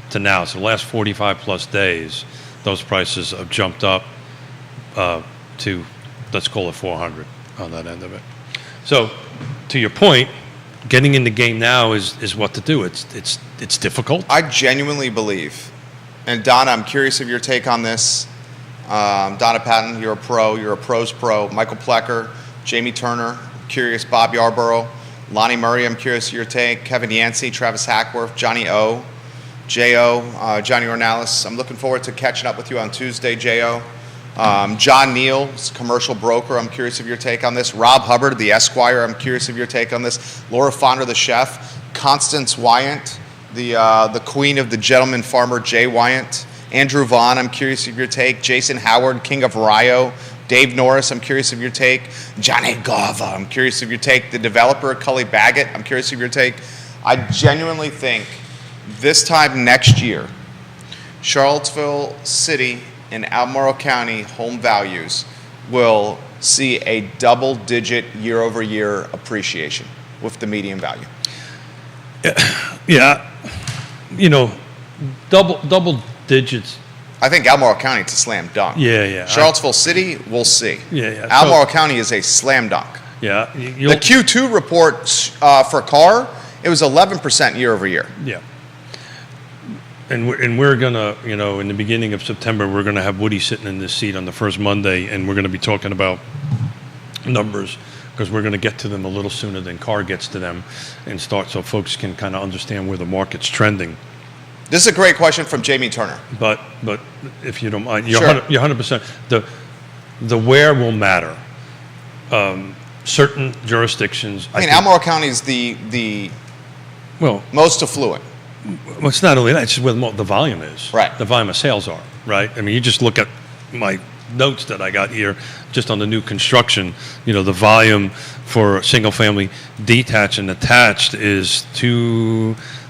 to now. So the last 45 plus days, those prices have jumped up to, let's call it 400 on that end of it. So to your point, getting in the game now is what to do. It's difficult. I genuinely believe, and Donna, I'm curious of your take on this. Donna Patton, you're a pro. You're a pro's pro. Michael Plecker, Jamie Turner, curious. Bob Yarborough, Lonnie Murray, I'm curious of your take. Kevin Yancey, Travis Hackworth, Johnny O, J.O., Johnny Ornalis. I'm looking forward to catching up with you on Tuesday, J.O. John Neal, commercial broker. I'm curious of your take on this. Rob Hubbard, the Esquire. I'm curious of your take on this. Laura Fonder, the chef. Constance Wyant, the queen of the gentleman farmer, Jay Wyant. Andrew Vaughn, I'm curious of your take. Jason Howard, king of Rio. Dave Norris, I'm curious of your take. Johnny Gava, I'm curious of your take. The developer, Cully Baggett, I'm curious of your take. I genuinely think this time next year, Charlottesville City and Albemarle County home values will see a double-digit year-over-year appreciation with the median value. Yeah, double digits. I think Albemarle County, it's a slam dunk. Yeah. Charlottesville City, we'll see. Yeah. Albemarle County is a slam dunk. Yeah. The Q2 report for Carr, it was 11% year over year. Yeah. And we're going to, in the beginning of September, we're going to have Woody sitting in this seat on the first Monday, and we're going to be talking about numbers because we're going to get to them a little sooner than Carr gets to them and start so folks can kind of understand where the market's trending. This is a great question from Jamie Turner. But if you don't mind, you're Sure. 100%. The where will matter. Certain jurisdictions. I mean, Albemarle County is the most affluent. Well, it's not only that; it's just where the volume is. Right. The volume of sales are. Right. I mean, you just look at my notes that I got here, just on the new construction. The volume for single-family detached and attached is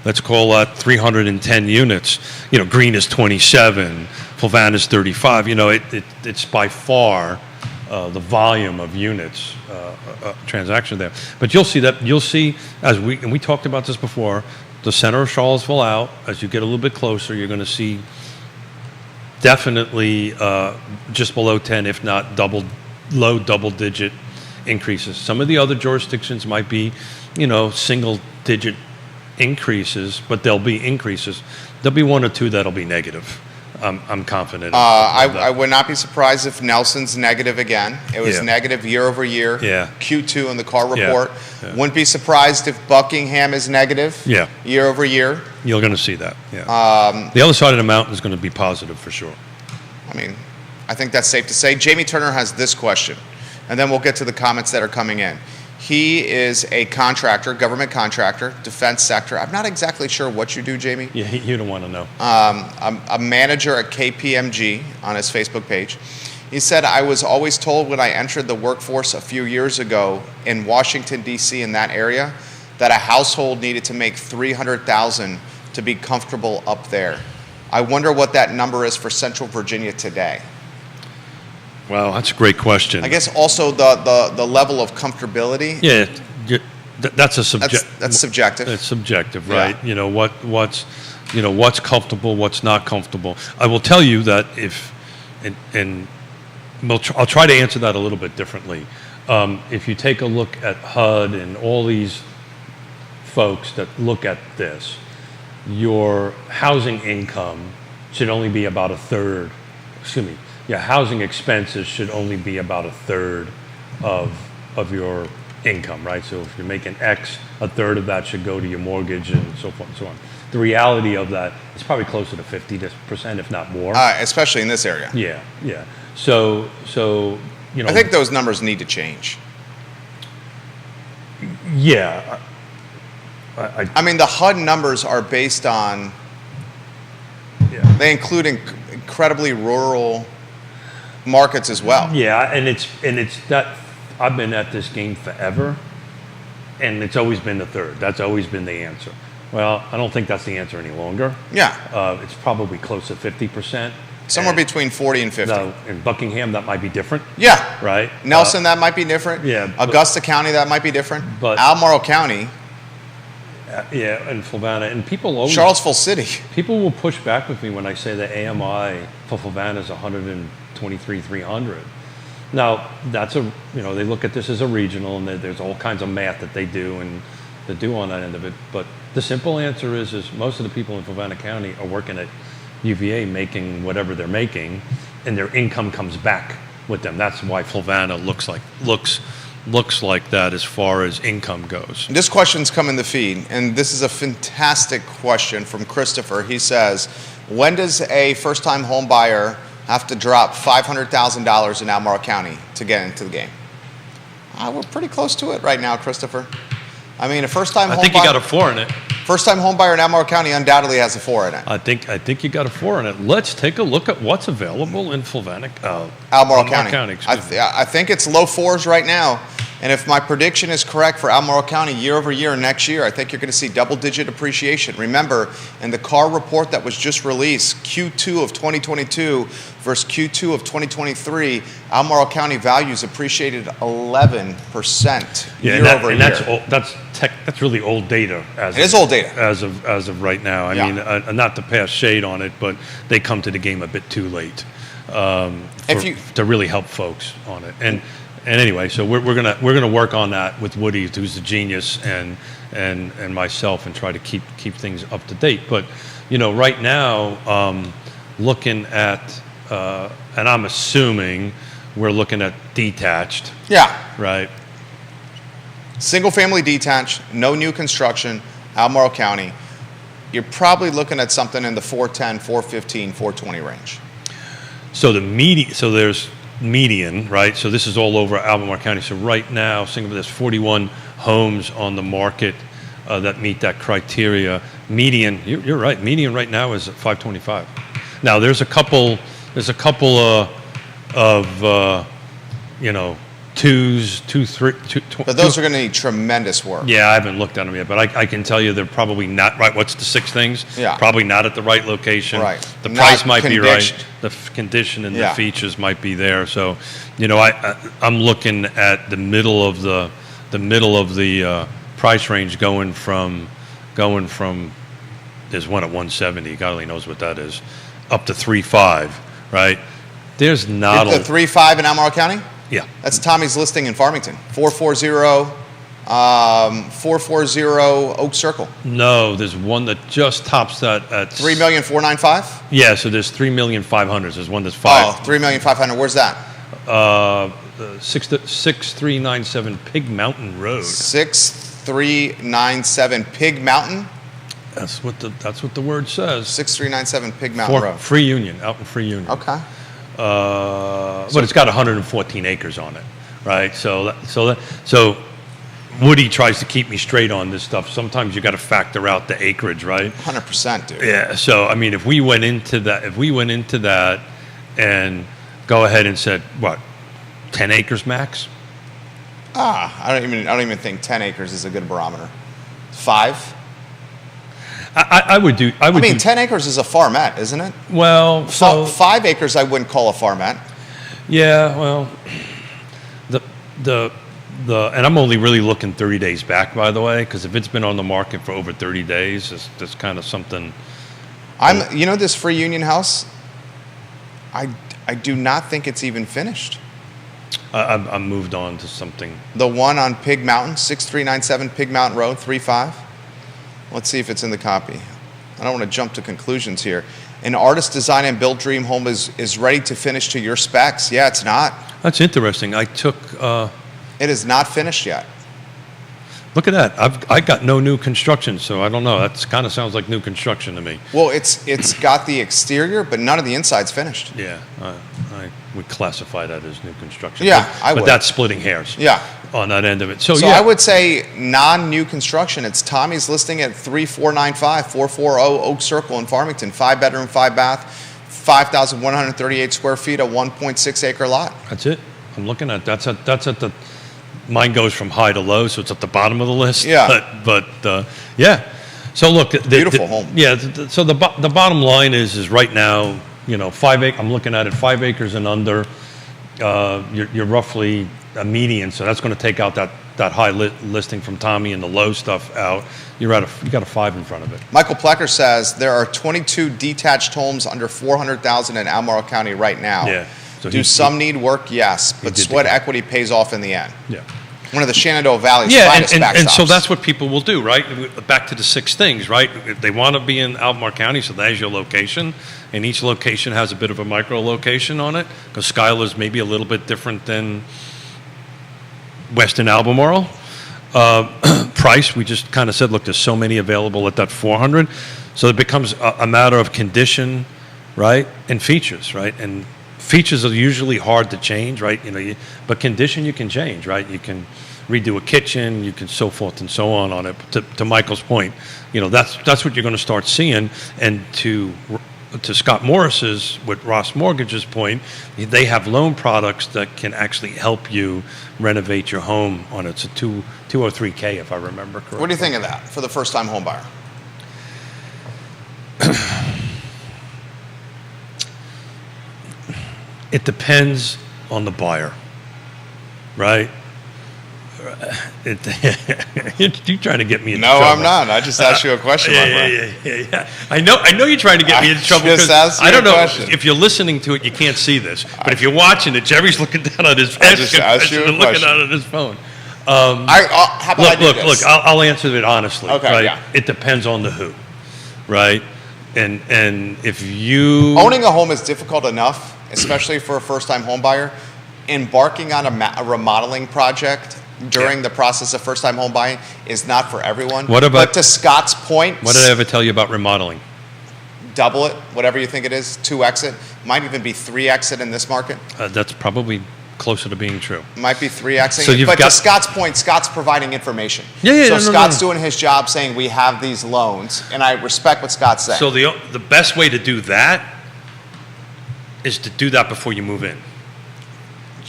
let's call that 310 units. Greene is 27, Fulvan is 35. It's by far the volume of units transaction there. But you'll see as we talked about this before, the center of Charlottesville out. As you get a little bit closer, you're going to see definitely just below 10, if not low double-digit increases. Some of the other jurisdictions might be, single-digit increases, but there'll be increases. There'll be one or two that'll be negative. I'm confident. I would not be surprised if Nelson's negative again. It was Yeah. negative year over year. Yeah. Q2 in the car Yeah. report. Yeah. Wouldn't be surprised if Buckingham is negative. Yeah. Year over year. You're going to see that. Yeah. The other side of the mountain is going to be positive for sure. I mean, I think that's safe to say. Jamie Turner has this question, and then we'll get to the comments that are coming in. He is a contractor, government contractor, defense sector. I'm not exactly sure what you do, Jamie. Yeah, you don't want to know. I'm a manager at KPMG on his Facebook page. He said, I was always told when I entered the workforce a few years ago in Washington, D.C., in that area, that a household needed to make $300,000 to be comfortable up there. I wonder what that number is for Central Virginia today. Well, that's a great question. I guess also the level of comfortability. Yeah, that's a subject. That's subjective. It's subjective, Yeah. right? You know what's comfortable, what's not comfortable. I will tell you that I'll try to answer that a little bit differently. If you take a look at HUD and all these folks that look at this, your housing income should only be about a third. Excuse me. Your housing expenses should only be about a third of your income, right? So if you're making X, a third of that should go to your mortgage and so forth and so on. The reality of that is probably closer to 50%, if not more. Especially in this area. Yeah. So you know. I think those numbers need to change. Yeah. I mean, the HUD numbers are based on. Yeah. They include incredibly rural markets as well. Yeah, and it's that I've been at this game forever, and it's always been the third. That's always been the answer. Well, I don't think that's the answer any longer. Yeah. It's probably close to 50%. Somewhere between 40 and 50. No, in Buckingham, that might be different. Yeah. Right. Nelson, that might be different. yeah, Augusta County, that might be different. But- Albemarle County, Yeah, and Fluvanna, and people always Charlottesville City. people will push back with me when I say the AMI for Fluvanna is 123,300. Now that's they look at this as a regional, and there's all kinds of math that they do on that end of it. But the simple answer is most of the people in Fluvanna County are working at UVA making whatever they're making, and their income comes back with them. That's why Fluvanna looks like that as far as income goes. This question's come in the feed, and this is a fantastic question from Christopher. He says, when does a first-time home buyer have to drop $500,000 in Albemarle County to get into the game? We're pretty close to it right now, Christopher. I mean, a first-time I home think buyer, you got a 4 in it. first-time home buyer in Albemarle County undoubtedly has a 4 in it. I think you got a 4 in it. Let's take a look at what's available in Fluvanna, Albemarle County. excuse me. I think it's low 4s right now. And if my prediction is correct for Albemarle County year over year next year, I think you're going to see double-digit appreciation. Remember, in the CAR report that was just released, Q2 of 2022 versus Q2 of 2023, Albemarle County values appreciated 11% Yeah, year over year. That's really old data. It is old data. as of right now. I Yeah. mean, not to pass shade on it, but they come to the game a bit too late to really help folks on it. And anyway, so we're gonna work on that with Woody, who's the genius, and myself, and try to keep things up to date. But right now, looking at and I'm assuming we're looking at detached, Yeah. right? Single-family detached, no new construction, Albemarle County. You're probably looking at something in the 410, 415, 420 range. So there's median, right? So this is all over Albemarle County. So right now, there's 41 homes on the market that meet that criteria. Median, you're right. Median right now is at 525. Now there's a couple of twos, two, three, two. But those are going to need tremendous work. Yeah, I haven't looked at them yet, but I can tell you they're probably not right. What's the 6 things? Yeah. Probably not at the right location. Right. The Not price might be right. conditioned. The condition and Yeah. the features might be there. So, I'm looking at the middle of the price range going from there's one at 170. God only knows what that is, up to 3.5. Right. There's not The 3.5 in Albemarle County? yeah. That's Tommy's listing in Farmington. 440, 440 Oak Circle. No, there's one that just tops that at 3,495,000. Yeah, so there's 3,500,000. There's one that's Oh, five. 3,500,000. Where's that? 6397 Pig Mountain Road. 6397 Pig Mountain. That's what the word says. 6397 Pig Mountain Road. Free Union, out in Free Union. Okay. But it's got 114 acres on it, right? So Woody tries to keep me straight on this stuff. Sometimes you got to factor out the acreage, right? 100%, dude. Yeah. So I mean, if we went into that, and go ahead and said what, 10 acres max? I don't even think 10 acres is a good barometer. 5. I would do. I mean, 10 acres is a farmette, isn't it? Well, so 5 acres I wouldn't call a farmette. yeah. Well, the and I'm only really looking 30 days back, by the way, because if it's been on the market for over 30 days, that's kind of something. This Free Union house, I do not think it's even finished. I'm moved on to something. The one on Pig Mountain, 6397 Pig Mountain Road, 35. Let's see if it's in the copy. I don't want to jump to conclusions here. An artist design and built dream home is ready to finish to your specs. Yeah, it's not. That's interesting. I took. It is not finished yet. Look at that. I got no new construction, so I don't know. That kind of sounds like new construction to me. Well, it's got the exterior, but none of the inside's finished. Yeah, I would classify that as new construction. Yeah, I but would. that's splitting hairs. Yeah. On that end of it. So So yeah. I would say non-new construction. It's Tommy's listing at 3495 440 Oak Circle in Farmington. 5-bedroom, 5-bath, 5,138 square feet, a 1.6 acre lot. That's it. I'm looking at that's at the. Mine goes from high to low, so it's at the bottom of the list. Yeah. But yeah. So look, Beautiful home. Yeah. So the bottom line is right now, 5 acres. I'm looking at it 5 acres and under. You're roughly a median, so that's going to take out that high listing from Tommy and the low stuff out. You got a 5 in front of it. Michael Plecker says there are 22 detached homes under 400,000 in Albemarle County right now. Yeah. So Do some need work? Yes, but did sweat the- equity pays off in the end. Yeah. One of the Shenandoah Valley's Yeah, finest and so backstops. that's what people will do, right? Back to the 6 things, right? If they want to be in Albemarle County, so there's your location, and each location has a bit of a micro location on it, because Schuyler's maybe a little bit different than Western Albemarle. Price, we just kind of said, look, there's so many available at that 400, so it becomes a matter of condition, right, and features, right, and features are usually hard to change, right? But condition you can change, right? You can redo a kitchen, you can so forth and so on it. To Michael's point, that's what you're going to start seeing. And to Scott Morris's, with Ross Mortgage's point, they have loan products that can actually help you renovate your home on it. It's a 203K, if I remember correctly. What do you think of that for the first-time home buyer? It depends on the buyer, right? You're trying to get me in No, trouble. I'm not. I just asked you a question, my friend. Yeah. I know you're trying to get me in trouble just because asked you I don't a know question. if you're listening to it, you can't see this, but if you're watching it, Jerry's looking down at his I just asked you a and looking question. down at his phone. How about I do Look. this? I'll answer it honestly. Okay, right? yeah. It depends on the who, right? And if you Owning a home is difficult enough, especially for a first-time home buyer. Embarking on a remodeling project during the process of first-time home buying is not for everyone. What about- But to Scott's point, What did I ever tell you about remodeling? double it, whatever you think it is, 2x it. Might even be 3x it in this market. That's probably closer to being true. Might be 3xing So it. you've But got- to Scott's point, Scott's providing information. Yeah, So no, Scott's no. doing his job saying we have these loans, and I respect what Scott's saying. So the best way to do that is to do that before you move in.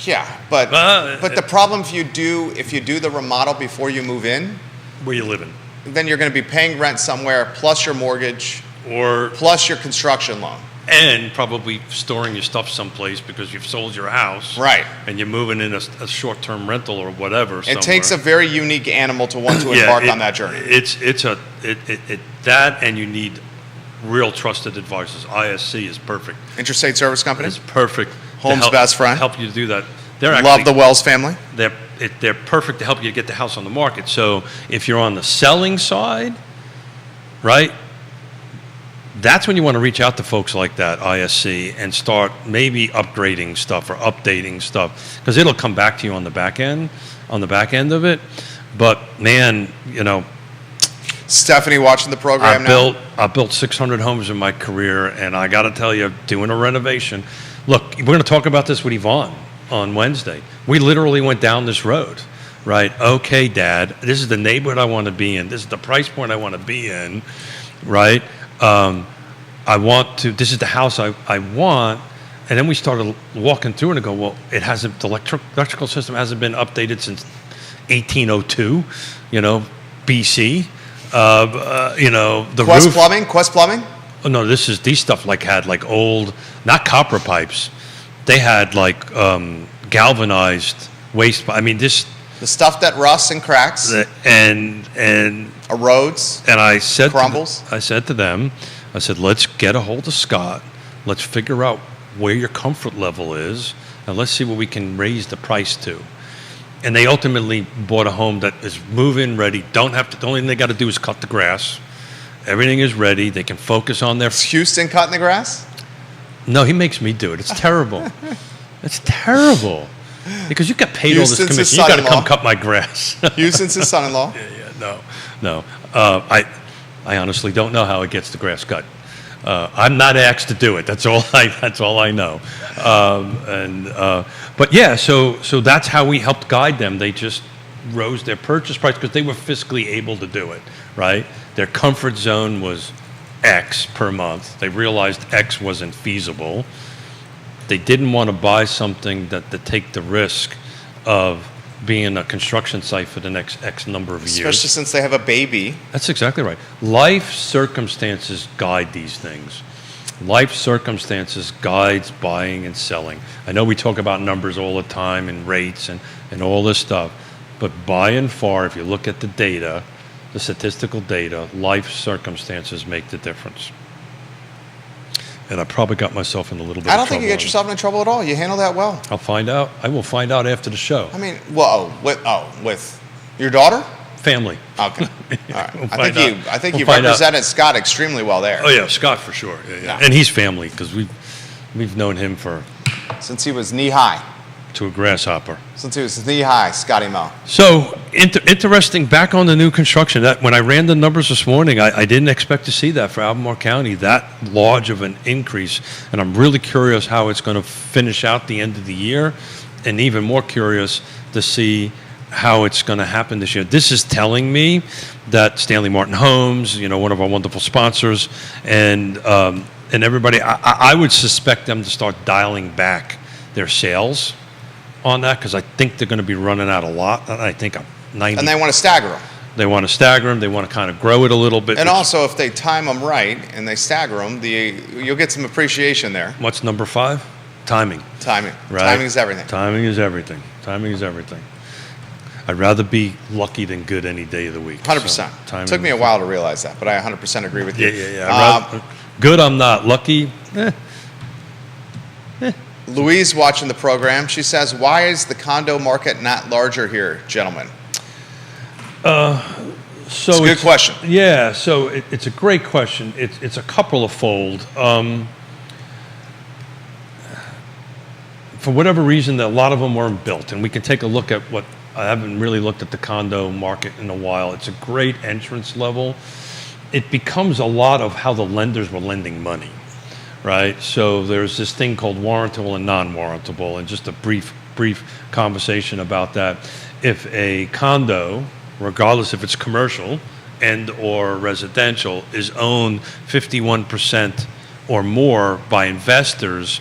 yeah, but Uh, the problem if you do the remodel before you move in, Where you living, then you're going to be paying rent somewhere plus your mortgage or plus your construction loan. and probably storing your stuff someplace because you've sold your house, Right. And you're moving in a short-term rental or whatever. It takes a very unique animal to want to Yeah, embark on that journey. That, and you need real trusted advisors. ISC is perfect. Interstate Service Company. It's perfect. to Home's help- best friend. Help you do that. They're Love actually the Wells family. they're they're perfect to help you get the house on the market. So if you're on the selling side, right, that's when you want to reach out to folks like that, ISC, and start maybe upgrading stuff or updating stuff, because it'll come back to you on the back end of it. But man, Stephanie watching the program now? I built 600 homes in my career, and I got to tell you, doing a renovation. Look, we're going to talk about this with Yvonne on Wednesday. We literally went down this road, right? Okay, Dad, this is the neighborhood I want to be in. This is the price point I want to be in, right? This is the house I want. And then we started walking through it and go, well, it hasn't, the electrical system hasn't been updated since 1802, BC. The Quest roof. Quest Plumbing? Oh, no, these stuff had old, not copper pipes. They had galvanized waste. I mean, this. The stuff that rusts and cracks. And erodes. And I said crumbles. I said to them, let's get a hold of Scott. Let's figure out where your comfort level is, and let's see what we can raise the price to. And they ultimately bought a home that is move-in ready. The only thing they got to do is cut the grass. Everything is ready. They can focus on their. Is Houston cutting the grass? No, he makes me do it. It's terrible. It's terrible. Because you got paid all this commission. You got to come cut my grass. Houston's his son-in-law. No. I honestly don't know how it gets the grass cut. I'm not asked to do it. That's all I know. But yeah, so that's how we helped guide them. They just rose their purchase price because they were fiscally able to do it, right? Their comfort zone was X per month. They realized X wasn't feasible. They didn't want to buy something to take the risk of being a construction site for the next X number of years. Especially since they have a baby. That's exactly right. Life circumstances guide these things. Life circumstances guides buying and selling. I know we talk about numbers all the time and rates and all this stuff, but by and far, if you look at the data, the statistical data, life circumstances make the difference. And I probably got myself in a little bit of trouble. I don't think you get yourself into trouble at all. You handle that well. I'll find out. I will find out after the show. I mean, with your daughter? Family. Okay. All right. We'll I think you represented Scott extremely well there. Oh yeah, Scott for sure. Yeah. And he's family because we've known him since he was knee high. To a grasshopper. Since he was knee high, Scotty Moe. So interesting. Back on the new construction, that when I ran the numbers this morning, I didn't expect to see that for Albemarle County, that large of an increase, and I'm really curious how it's going to finish out the end of the year, and even more curious to see how it's going to happen this year. This is telling me that Stanley Martin Homes, one of our wonderful sponsors, and everybody, I would suspect them to start dialing back their sales on that, because I think they're going to be running out a lot. I think 90. And they want to stagger them. They want to stagger them. They want to kind of grow it a little bit. And also, if they time them right and they stagger them, you'll get some appreciation there. What's number 5? Timing. Timing. Right? Timing is everything. Timing is everything. Timing is everything. I'd rather be lucky than good any day of the week. 100%. It took me a while to realize that, but I 100% agree with you. Yeah. Good, I'm not. Lucky, Louise watching the program, she says, why is the condo market not larger here, gentlemen? It's a good question. Yeah, so it's a great question. It's a couple of fold. For whatever reason, a lot of them weren't built, and we can take a look at what, I haven't really looked at the condo market in a while. It's a great entrance level. It becomes a lot of how the lenders were lending money. Right, so there's this thing called warrantable and non-warrantable, and just a brief conversation about that. If a condo, regardless if it's commercial and or residential, is owned 51% or more by investors,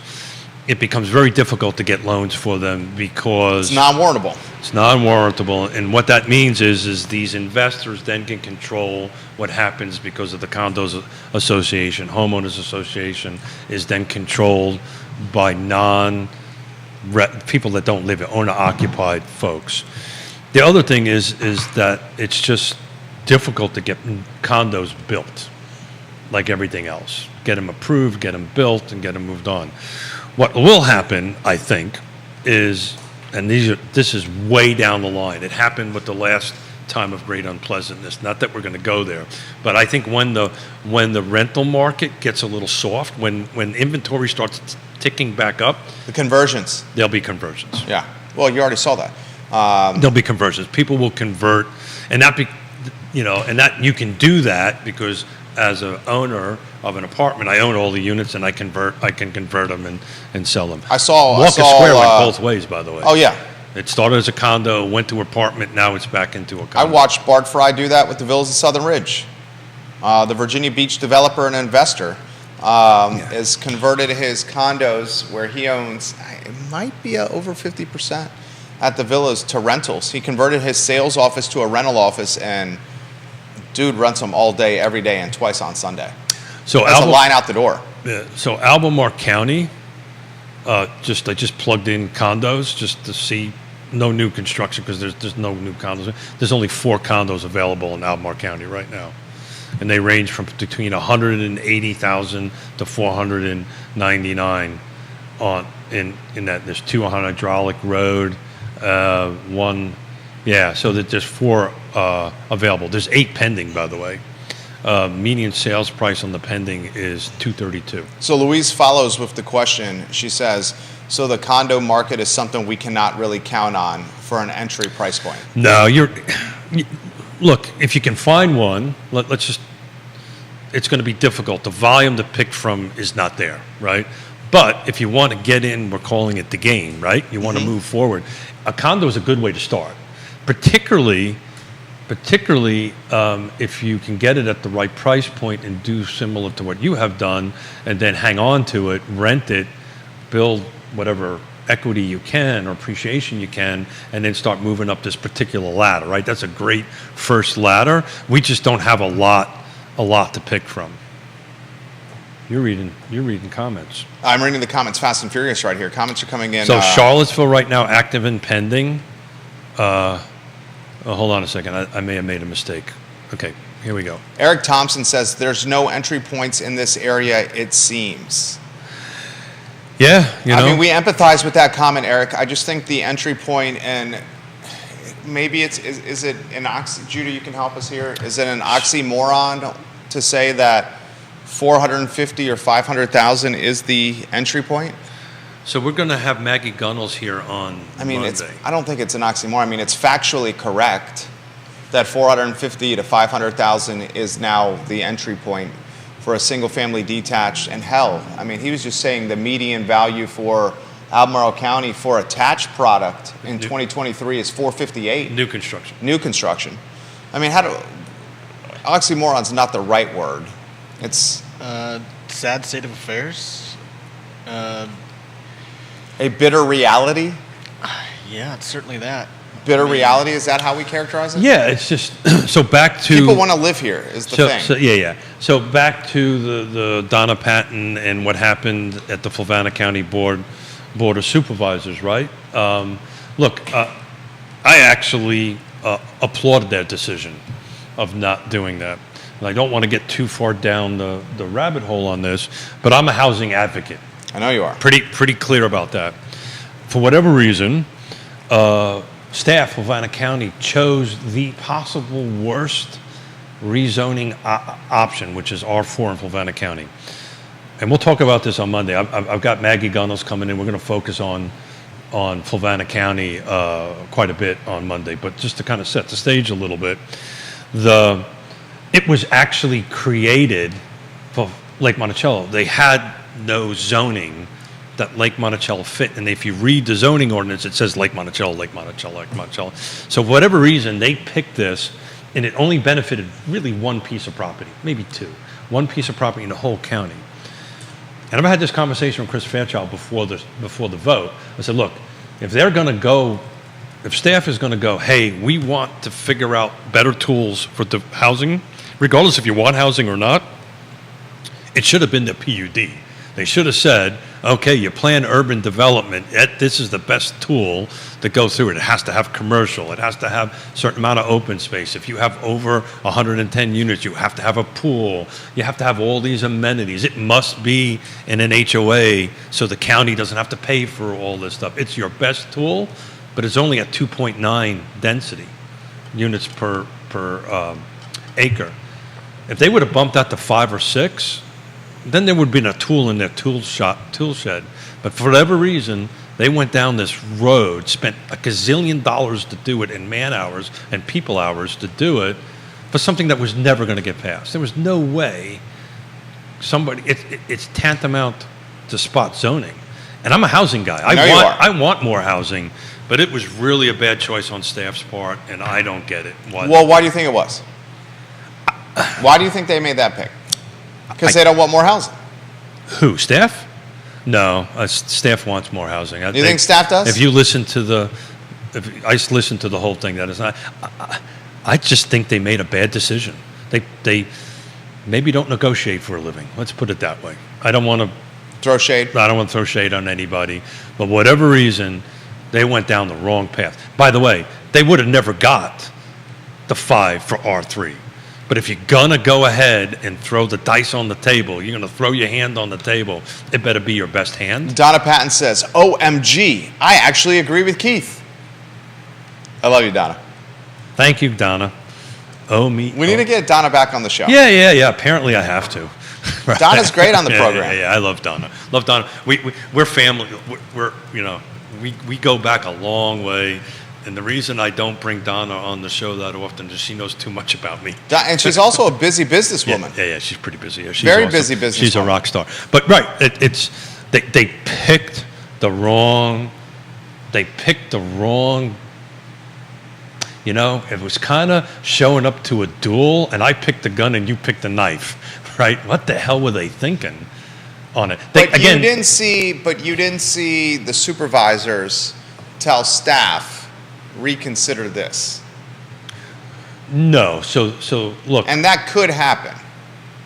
it becomes very difficult to get loans for them because it's non-warrantable. It's non-warrantable, and what that means is these investors then can control what happens because of the condos association, homeowners association is then controlled by people that don't live it, owner-occupied folks. The other thing is that it's just difficult to get condos built, like everything else. Get them approved, get them built, and get them moved on. What will happen, I think, is and this is way down the line. It happened with the last time of great unpleasantness. Not that we're going to go there, but I think when the rental market gets a little soft, when inventory starts ticking back up, The conversions. there'll be conversions. Yeah. Well, you already saw that. There'll be conversions. People will convert, and that and that you can do that because as an owner of an apartment, I own all the units and I can convert them and sell them. I saw Walker Square went both ways, by the way. Oh yeah. It started as a condo, went to apartment, now it's back into a condo. I watched Bart Fry do that with the Villas of Southern Ridge. The Virginia Beach developer and investor has converted his condos where he owns, it might be over 50% at the villas to rentals. He converted his sales office to a rental office, and dude rents them all day, every day, and twice on Sunday. So That's a line out the door. Yeah, so Albemarle County, I just plugged in condos just to see. No new construction because there's no new condos. There's only 4 condos available in Albemarle County right now, and they range from between 180,000 to 499 in that. There's 2 on Hydraulic Road, one, so that there's 4 available. There's 8 pending, by the way. Median sales price on the pending is $232. So Louise follows with the question. She says, so the condo market is something we cannot really count on for an entry price point. No, look, if you can find one, it's going to be difficult. The volume to pick from is not there, right? But if you want to get in, we're calling it the game, right? You want to move forward. A condo is a good way to start, particularly if you can get it at the right price point and do similar to what you have done, and then hang on to it, rent it, build whatever equity you can or appreciation you can, and then start moving up this particular ladder, right? That's a great first ladder. We just don't have a lot to pick from. You're reading comments. I'm reading the comments fast and furious right here. Comments are coming in. So Charlottesville right now, active and pending. Hold on a second. I may have made a mistake. Okay, here we go. Eric Thompson says there's no entry points in this area, it seems. Yeah, I mean, we empathize with that comment, Eric. I just think the entry point, and maybe is it an Judah, you can help us here. Is it an oxymoron to say that 450 or 500,000 is the entry point? So we're going to have Maggie Gunnels here on Monday. I don't think it's an oxymoron. I mean, it's factually correct that 450 to 500,000 is now the entry point for a single-family detached. And hell, I mean, he was just saying the median value for Albemarle County for attached product in 2023 is 458. New construction. New construction. I mean, oxymoron's not the right word. It's sad state of affairs. a bitter reality. Yeah, it's certainly that. Bitter reality, is that how we characterize it? Yeah, it's just so back to people want to live here is the thing. So back to the Donna Patton and what happened at the Fluvanna County Board of Supervisors, right? Look, I actually applauded that decision of not doing that. And I don't want to get too far down the rabbit hole on this, but I'm a housing advocate. I know you are. Pretty clear about that. For whatever reason, staff of Fluvanna County chose the possible worst rezoning option, which is R4 in Fluvanna County. And we'll talk about this on Monday. I've got Maggie Gunnels coming in. We're going to focus on Fluvanna County quite a bit on Monday. But just to kind of set the stage a little bit, it was actually created for Lake Monticello. They had no zoning that Lake Monticello fit. And if you read the zoning ordinance, it says Lake Monticello, Lake Monticello, Lake Monticello. So for whatever reason, they picked this, and it only benefited really one piece of property, maybe 2. One piece of property in the whole county. And I've had this conversation with Chris Fairchild before the vote. I said, look, if staff is going to go, hey, we want to figure out better tools for the housing, regardless if you want housing or not, it should have been the PUD. They should have said, okay, you plan urban development, this is the best tool to go through it. It has to have commercial. It has to have a certain amount of open space. If you have over 110 units, you have to have a pool. You have to have all these amenities. It must be in an HOA so the county doesn't have to pay for all this stuff. It's your best tool. but it's only at 2.9 density units per acre. If they would have bumped that to 5 or 6, then there would have been a tool in their tool shed. But for whatever reason, they went down this road, spent a gazillion dollars to do it in man hours and people hours to do it for something that was never going to get passed. There was no way it's tantamount to spot zoning. And I'm a housing guy. I want more housing, but it was really a bad choice on staff's part, and I don't get it. Well, why do you think it was? Why do you think they made that pick? Because they don't want more housing. Who, staff? No, staff wants more housing. You think staff does? If you listen to I listened to the whole thing, that is not. I just think they made a bad decision. They maybe don't negotiate for a living. Let's put it that way. I don't want to throw shade. I don't want to throw shade on anybody, but whatever reason, they went down the wrong path. By the way, they would have never got the 5 for R3. But if you're going to go ahead and throw the dice on the table, you're going to throw your hand on the table, it better be your best hand. Donna Patton says, OMG, I actually agree with Keith. I love you, Donna. Thank you, Donna. We need to get Donna back on the show. Yeah. Apparently I have to. Right. Donna's great on the program. Yeah, I love Donna. Love Donna. We're family. We go back a long way. And the reason I don't bring Donna on the show that often is she knows too much about me. And she's also a busy businesswoman. Yeah, she's pretty busy. Yeah, she's very awesome. Busy businesswoman. She's a rock star. But right, they picked the wrong. It was kind of showing up to a duel, and I picked the gun and you picked the knife, right? What the hell were they thinking on it? You didn't see the supervisors tell staff, reconsider this. No. So look. And that could happen.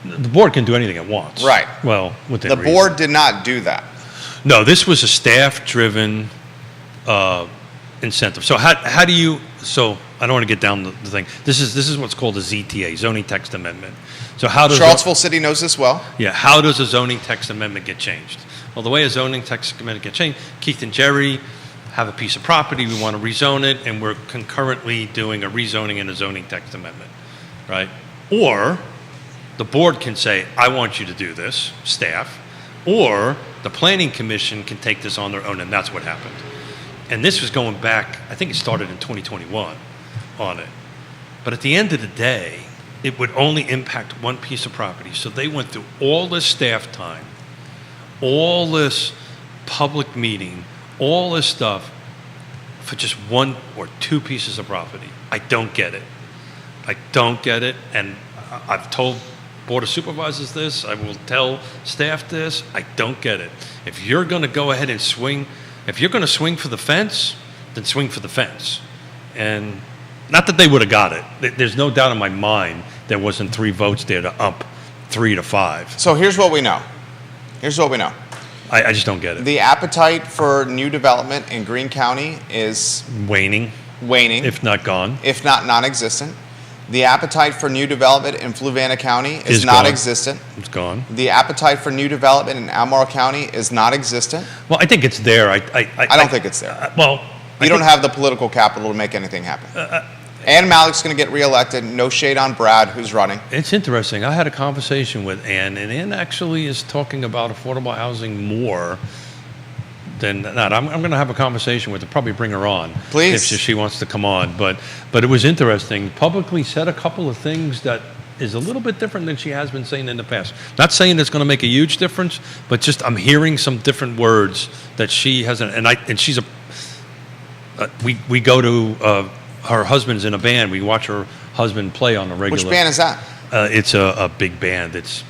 The board can do anything it wants. Right. Well, within reason. The board did not do that. No, this was a staff-driven incentive. So how do you? So I don't want to get down the thing. This is what's called a ZTA, zoning text amendment. So how does Charlottesville City knows this well? Yeah. How does a zoning text amendment get changed? Well, the way a zoning text amendment gets changed, Keith and Jerry have a piece of property, we want to rezone it, and we're concurrently doing a rezoning and a zoning text amendment, right? Or the board can say, I want you to do this, staff, or the planning commission can take this on their own, and that's what happened. And this was going back, I think it started in 2021 on it. But at the end of the day, it would only impact one piece of property. So they went through all this staff time, all this public meeting, all this stuff for just 1 or 2 pieces of property. I don't get it. And I've told Board of Supervisors this. I will tell staff this. I don't get it. If you're going to go ahead and swing, if you're going to swing for the fence, then swing for the fence. And not that they would have got it. There's no doubt in my mind there wasn't 3 votes there to up 3 to 5. So here's what we know. I just don't get it. The appetite for new development in Greene County is waning, if not gone, if not non-existent. The appetite for new development in Fluvanna County is non-existent. It's gone. The appetite for new development in Albemarle County is non-existent. Well, I think it's there. I don't think it's there. You don't have the political capital to make anything happen. Ann Malik's going to get reelected. No shade on Brad, who's running. It's interesting. I had a conversation with Ann, and Ann actually is talking about affordable housing more than not. I'm going to have a conversation with her, probably bring her on. Please. If she wants to come on. But it was interesting. Publicly said a couple of things that is a little bit different than she has been saying in the past. Not saying it's going to make a huge difference, but just I'm hearing some different words that she hasn't. And she's a. We go to. Her husband's in a band. We watch her husband play on a regular. Which band is that? It's a big band. It's,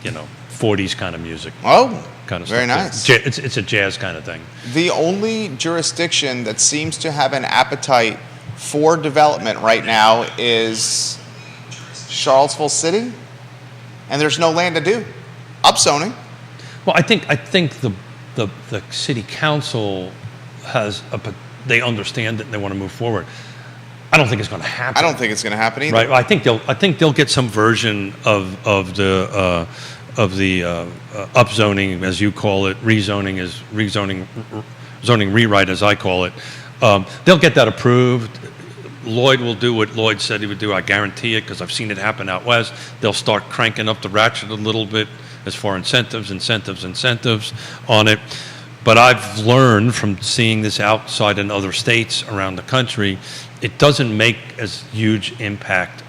40s kind of music. Oh, kind of very stuff. nice. It's a jazz kind of thing. The only jurisdiction that seems to have an appetite for development right now is Charlottesville City, and there's no land to do. Upzoning. Well, I think the city council they understand it and they want to move forward. I don't think it's going to happen. I don't think it's going to happen either. Right. I think they'll get some version of the upzoning, as you call it, zoning rewrite, as I call it, They'll get that approved. Lloyd will do what Lloyd said he would do. I guarantee it, because I've seen it happen out west. They'll start cranking up the ratchet a little bit as far incentives on it. But I've learned from seeing this outside in other states around the country, it doesn't make as huge impact.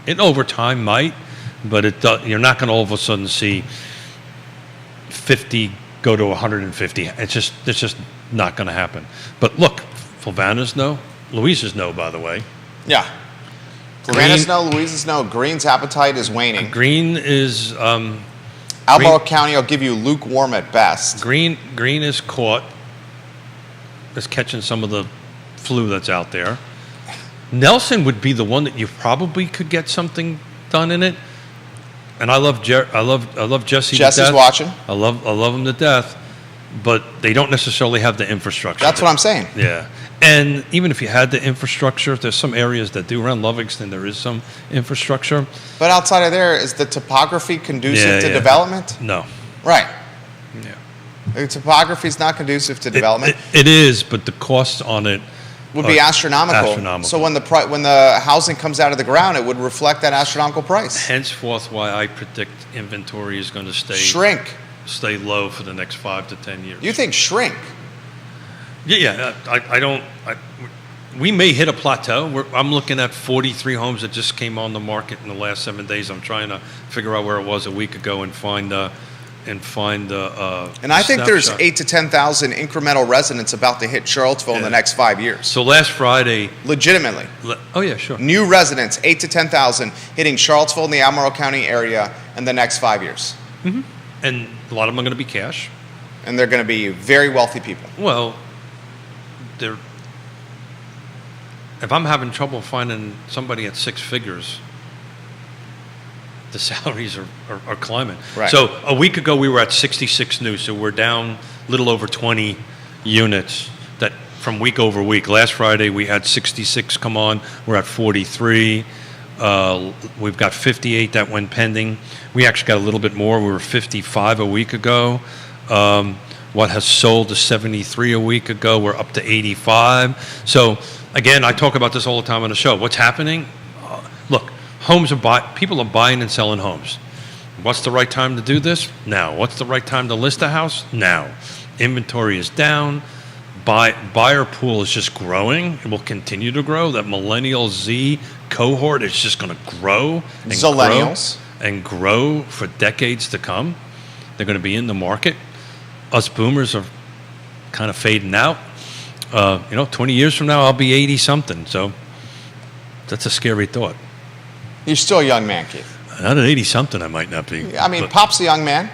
It over time might, but you're not going to all of a sudden see 50 go to 150. It's just not going to happen. But look, Flavana's no. Louisa's no, by the way. Yeah. Flavana's no, Louisa's no. Green's appetite is waning. Green is... Albemarle County will give you lukewarm at best. Green is caught as catching some of the flu that's out there. Nelson would be the one that you probably could get something done in it. And I love Jesse. Jesse's to death. watching. I love him to death, but they don't necessarily have the infrastructure. That's what I'm saying. Yeah. And even if you had the infrastructure, there's some areas that do. Around Lovingston, there is some infrastructure. But outside of there, is the topography conducive to development? No. Right. Yeah. The topography is not conducive to development. It is, but the costs on it would be astronomical. So when the housing comes out of the ground, it would reflect that astronomical price. Henceforth, why I predict inventory is going to stay low for the next 5 to 10 years. You think shrink? Yeah. We may hit a plateau. I'm looking at 43 homes that just came on the market in the last 7 days. I'm trying to figure out where it was a week ago and find. And I think there's 8,000 to 10,000 incremental residents about to hit Charlottesville in the next 5 years. So last Friday, legitimately. Oh yeah, sure. New residents, 8,000 to 10,000, hitting Charlottesville in the Albemarle County area in the next 5 years. Mm-hmm. And a lot of them are going to be cash. And they're going to be very wealthy people. Well, if I'm having trouble finding somebody at 6 figures, the salaries are climbing. Right. So a week ago we were at 66 new, so we're down a little over 20 units that from week over week. Last Friday we had 66 come on, we're at 43. We've got 58 that went pending. We actually got a little bit more. We were 55 a week ago. What has sold to 73 a week ago, we're up to 85. So again, I talk about this all the time on the show. What's happening? Look, people are buying and selling homes. What's the right time to do this? Now. What's the right time to list a house? Now. Inventory is down. Buyer pool is just growing. It will continue to grow. That Millennial Z cohort is just going to grow and grow for decades to come. They're going to be in the market. Us boomers are kind of fading out. 20 years from now, I'll be 80-something. So that's a scary thought. You're still a young man, Keith. Not at 80-something, I might not be. I mean, Pop's a young man.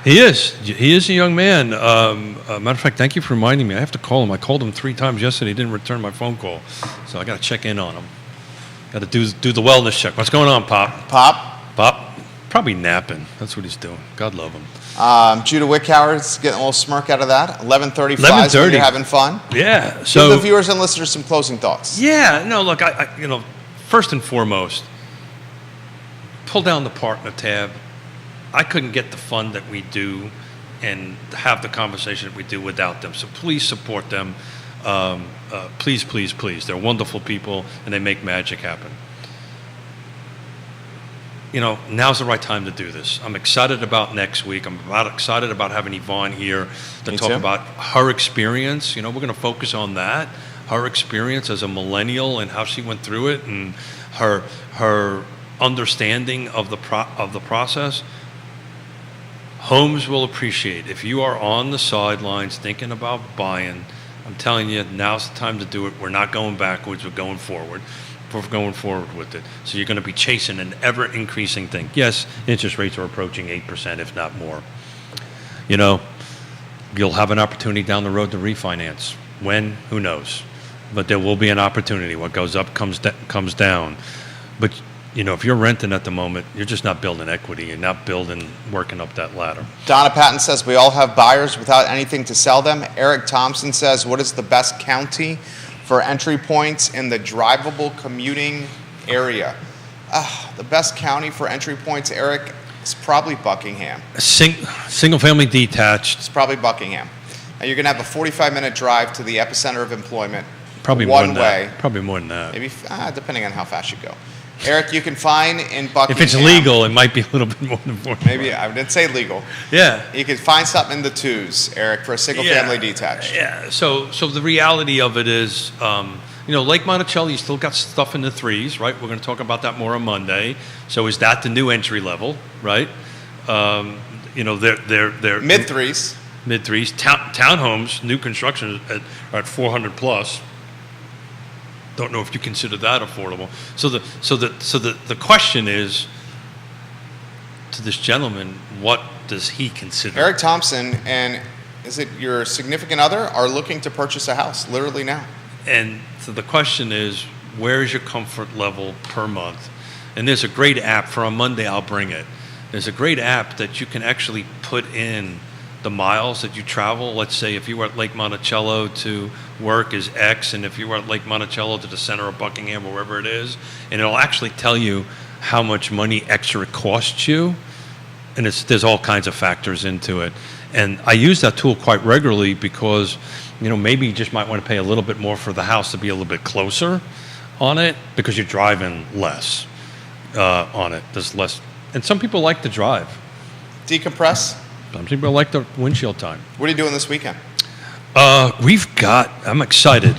He is. He is a young man. Matter of fact, thank you for reminding me. I have to call him. I called him 3 times yesterday. He didn't return my phone call. So I got to check in on him. Got to do the wellness check. What's going on, Pop? Pop? Probably napping. That's what he's doing. God love him. Judah Wickhauer's getting a little smirk out of that. 11:35, so you're having fun. Yeah. So give the viewers and listeners some closing thoughts. Yeah. No, look, I first and foremost, pull down the partner tab. I couldn't get the fun that we do and have the conversation that we do without them. So please support them. Please, please, please. They're wonderful people, and they make magic happen. Now's the right time to do this. I'm excited about next week. I'm excited about having Yvonne here to talk about her experience. We're going to focus on that, her experience as a millennial and how she went through it, and her understanding of the process. Homes will appreciate. If you are on the sidelines thinking about buying, I'm telling you, now's the time to do it. We're not going backwards. We're going forward. We're going forward with it. So you're going to be chasing an ever-increasing thing. Yes, interest rates are approaching 8%, if not more. You'll have an opportunity down the road to refinance. When? Who knows? But there will be an opportunity. What goes up comes down. But if you're renting at the moment, you're just not building equity. You're not working up that ladder. Donna Patton says, we all have buyers without anything to sell them. Eric Thompson says, what is the best county for entry points in the drivable commuting area? The best county for entry points, Eric, is probably Buckingham. Single-family detached. It's probably Buckingham. Now you're going to have a 45-minute drive to the epicenter of employment. Probably more one than way. that. Probably more than that. Maybe depending on how fast you go. Eric, you can find in Buckingham. If it's legal, it might be a little bit more than 4. Maybe I didn't say legal. Yeah. You can find something in the 2s, Eric, for a single family detached. Yeah. So the reality of it is, Lake Monticello, you still got stuff in the 3s, right? We're going to talk about that more on Monday. So is that the new entry level, right? They're Mid 3s. Mid 3s. Townhomes, new construction are at 400 plus. Don't know if you consider that affordable. So the question is to this gentleman, what does he consider? Eric Thompson and is it your significant other are looking to purchase a house literally now. And so the question is, where is your comfort level per month? And there's a great app for on Monday. I'll bring it. There's a great app that you can actually put in the miles that you travel. Let's say if you were at Lake Monticello to work is X, and if you were at Lake Monticello to the center of Buckingham or wherever it is, and it'll actually tell you how much money extra it costs you, and there's all kinds of factors into it. And I use that tool quite regularly because, maybe you just might want to pay a little bit more for the house to be a little bit closer on it because you're driving less on it. There's less, and some people like to drive. Decompress. Some people like the windshield time. What are you doing this weekend? I'm excited.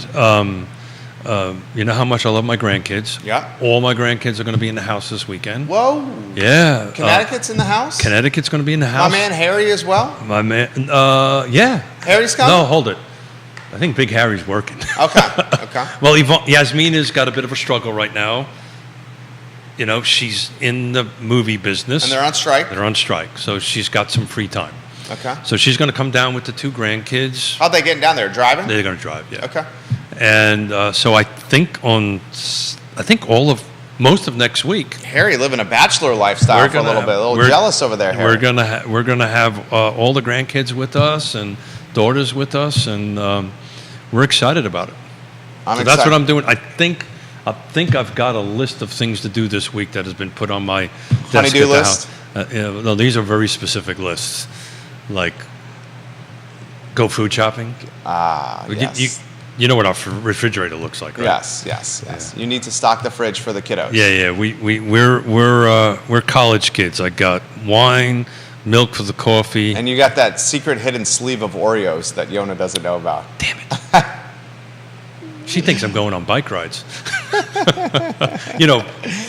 You know how much I love my grandkids. Yeah. All my grandkids are going to be in the house this weekend. Whoa. Yeah. Connecticut's in the house? Connecticut's going to be in the house. My man Harry as well? My man, yeah. Harry's coming? No, hold it. I think Big Harry's working. Okay. Well, Yasmin has got a bit of a struggle right now. She's in the movie business. And they're on strike? They're on strike. So she's got some free time. Okay. So she's going to come down with the 2 grandkids. How'd they get down there? Driving? They're going to drive, yeah. Okay. And so I think most of next week. Harry living a bachelor lifestyle for a little bit. A little jealous over there, Harry. We're gonna have all the grandkids with us and daughters with us, and we're excited about it. That's what I'm doing. I think I've got a list of things to do this week that has been put on my desk honeydew at the list. house. No, these are very specific lists, like go food shopping. Yes. You know what our refrigerator looks like, right? Yes. Yeah. You need to stock the fridge for the kiddos. Yeah. We're college kids. I got wine, milk for the coffee. And you got that secret hidden sleeve of Oreos that Yona doesn't know about. Damn it. She thinks I'm going on bike rides.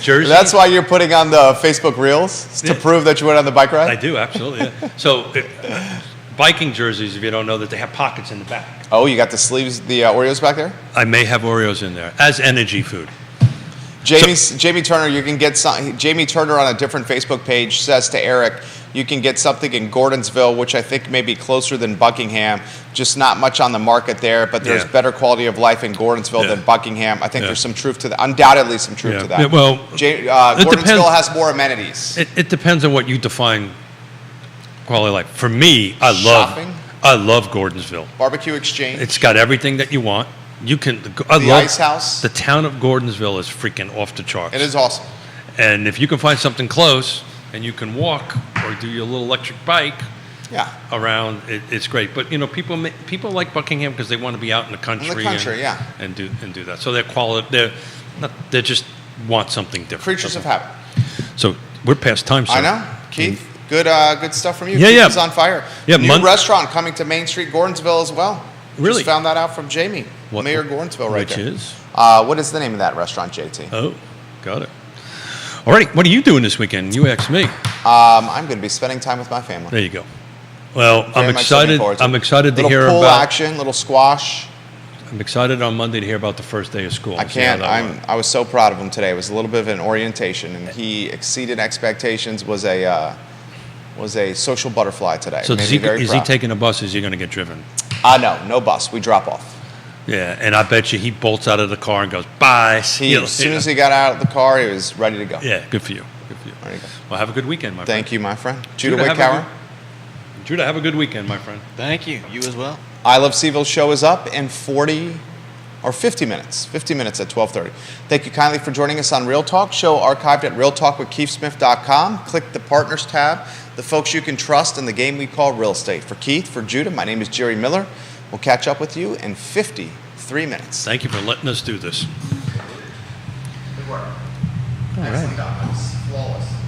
Jersey. That's why you're putting on the Facebook Reels to prove that you went on the bike ride? I do, absolutely. Yeah. So, biking jerseys, if you don't know, that they have pockets in the back. Oh, you got the sleeves, the Oreos back there? I may have Oreos in there as energy food. Jamie Turner, you can get some. Jamie Turner on a different Facebook page says to Eric, you can get something in Gordonsville, which I think may be closer than Buckingham. Just not much on the market there, but there's better quality of life in Gordonsville than Buckingham. I think there's some truth to that. Undoubtedly, some truth to that. Yeah, well, Gordonsville has more amenities. It depends on what you define quality of life. For me, I love Gordonsville. Barbecue Exchange. It's got everything that you want. The love Ice House. The town of Gordonsville is freaking off the charts. It is awesome. And if you can find something close and you can walk or do your little electric bike around, it's great. But people like Buckingham because they want to be out in the country. And do that. So they just want something different. Creatures of habit. So we're past time, sir. I know, Keith. Good stuff from you. Yeah, Keith is on fire. Yeah, new restaurant coming to Main Street, Gordonsville as well. Really? Just found that out from Jamie, Mayor Gordonsville, right there. Which is? What is the name of that restaurant, JT? Oh, got it. All right, what are you doing this weekend? You asked me. I'm going to be spending time with my family. There you go. Well, Very I'm excited. I'm excited to hear little pool about action, little squash. I'm excited on Monday to hear about the first day of school. I can't. I was so proud of him today. It was a little bit of an orientation, and he exceeded expectations. Was a social butterfly today. So is he taking a bus? Is he going to get driven? No bus. We drop off. Yeah, and I bet you he bolts out of the car and goes, bye. As soon as he got out of the car, he was ready to go. Yeah, good for you. There you go. Well, have a good weekend, my friend. Thank you, my friend. Judah Wickauer. Judah, have a good weekend, my friend. Thank you. You as well. I Love Seville show is up in 40 or 50 minutes. 50 minutes at 12:30. Thank you kindly for joining us on Real Talk. Show archived at realtalkwithkeithsmith.com. Click the Partners tab. The folks you can trust in the game we call real estate. For Keith, for Judah, my name is Jerry Miller. We'll catch up with you in 50 3 minutes. Thank you for letting us do this. Good work. All right. Excellent job. That was flawless.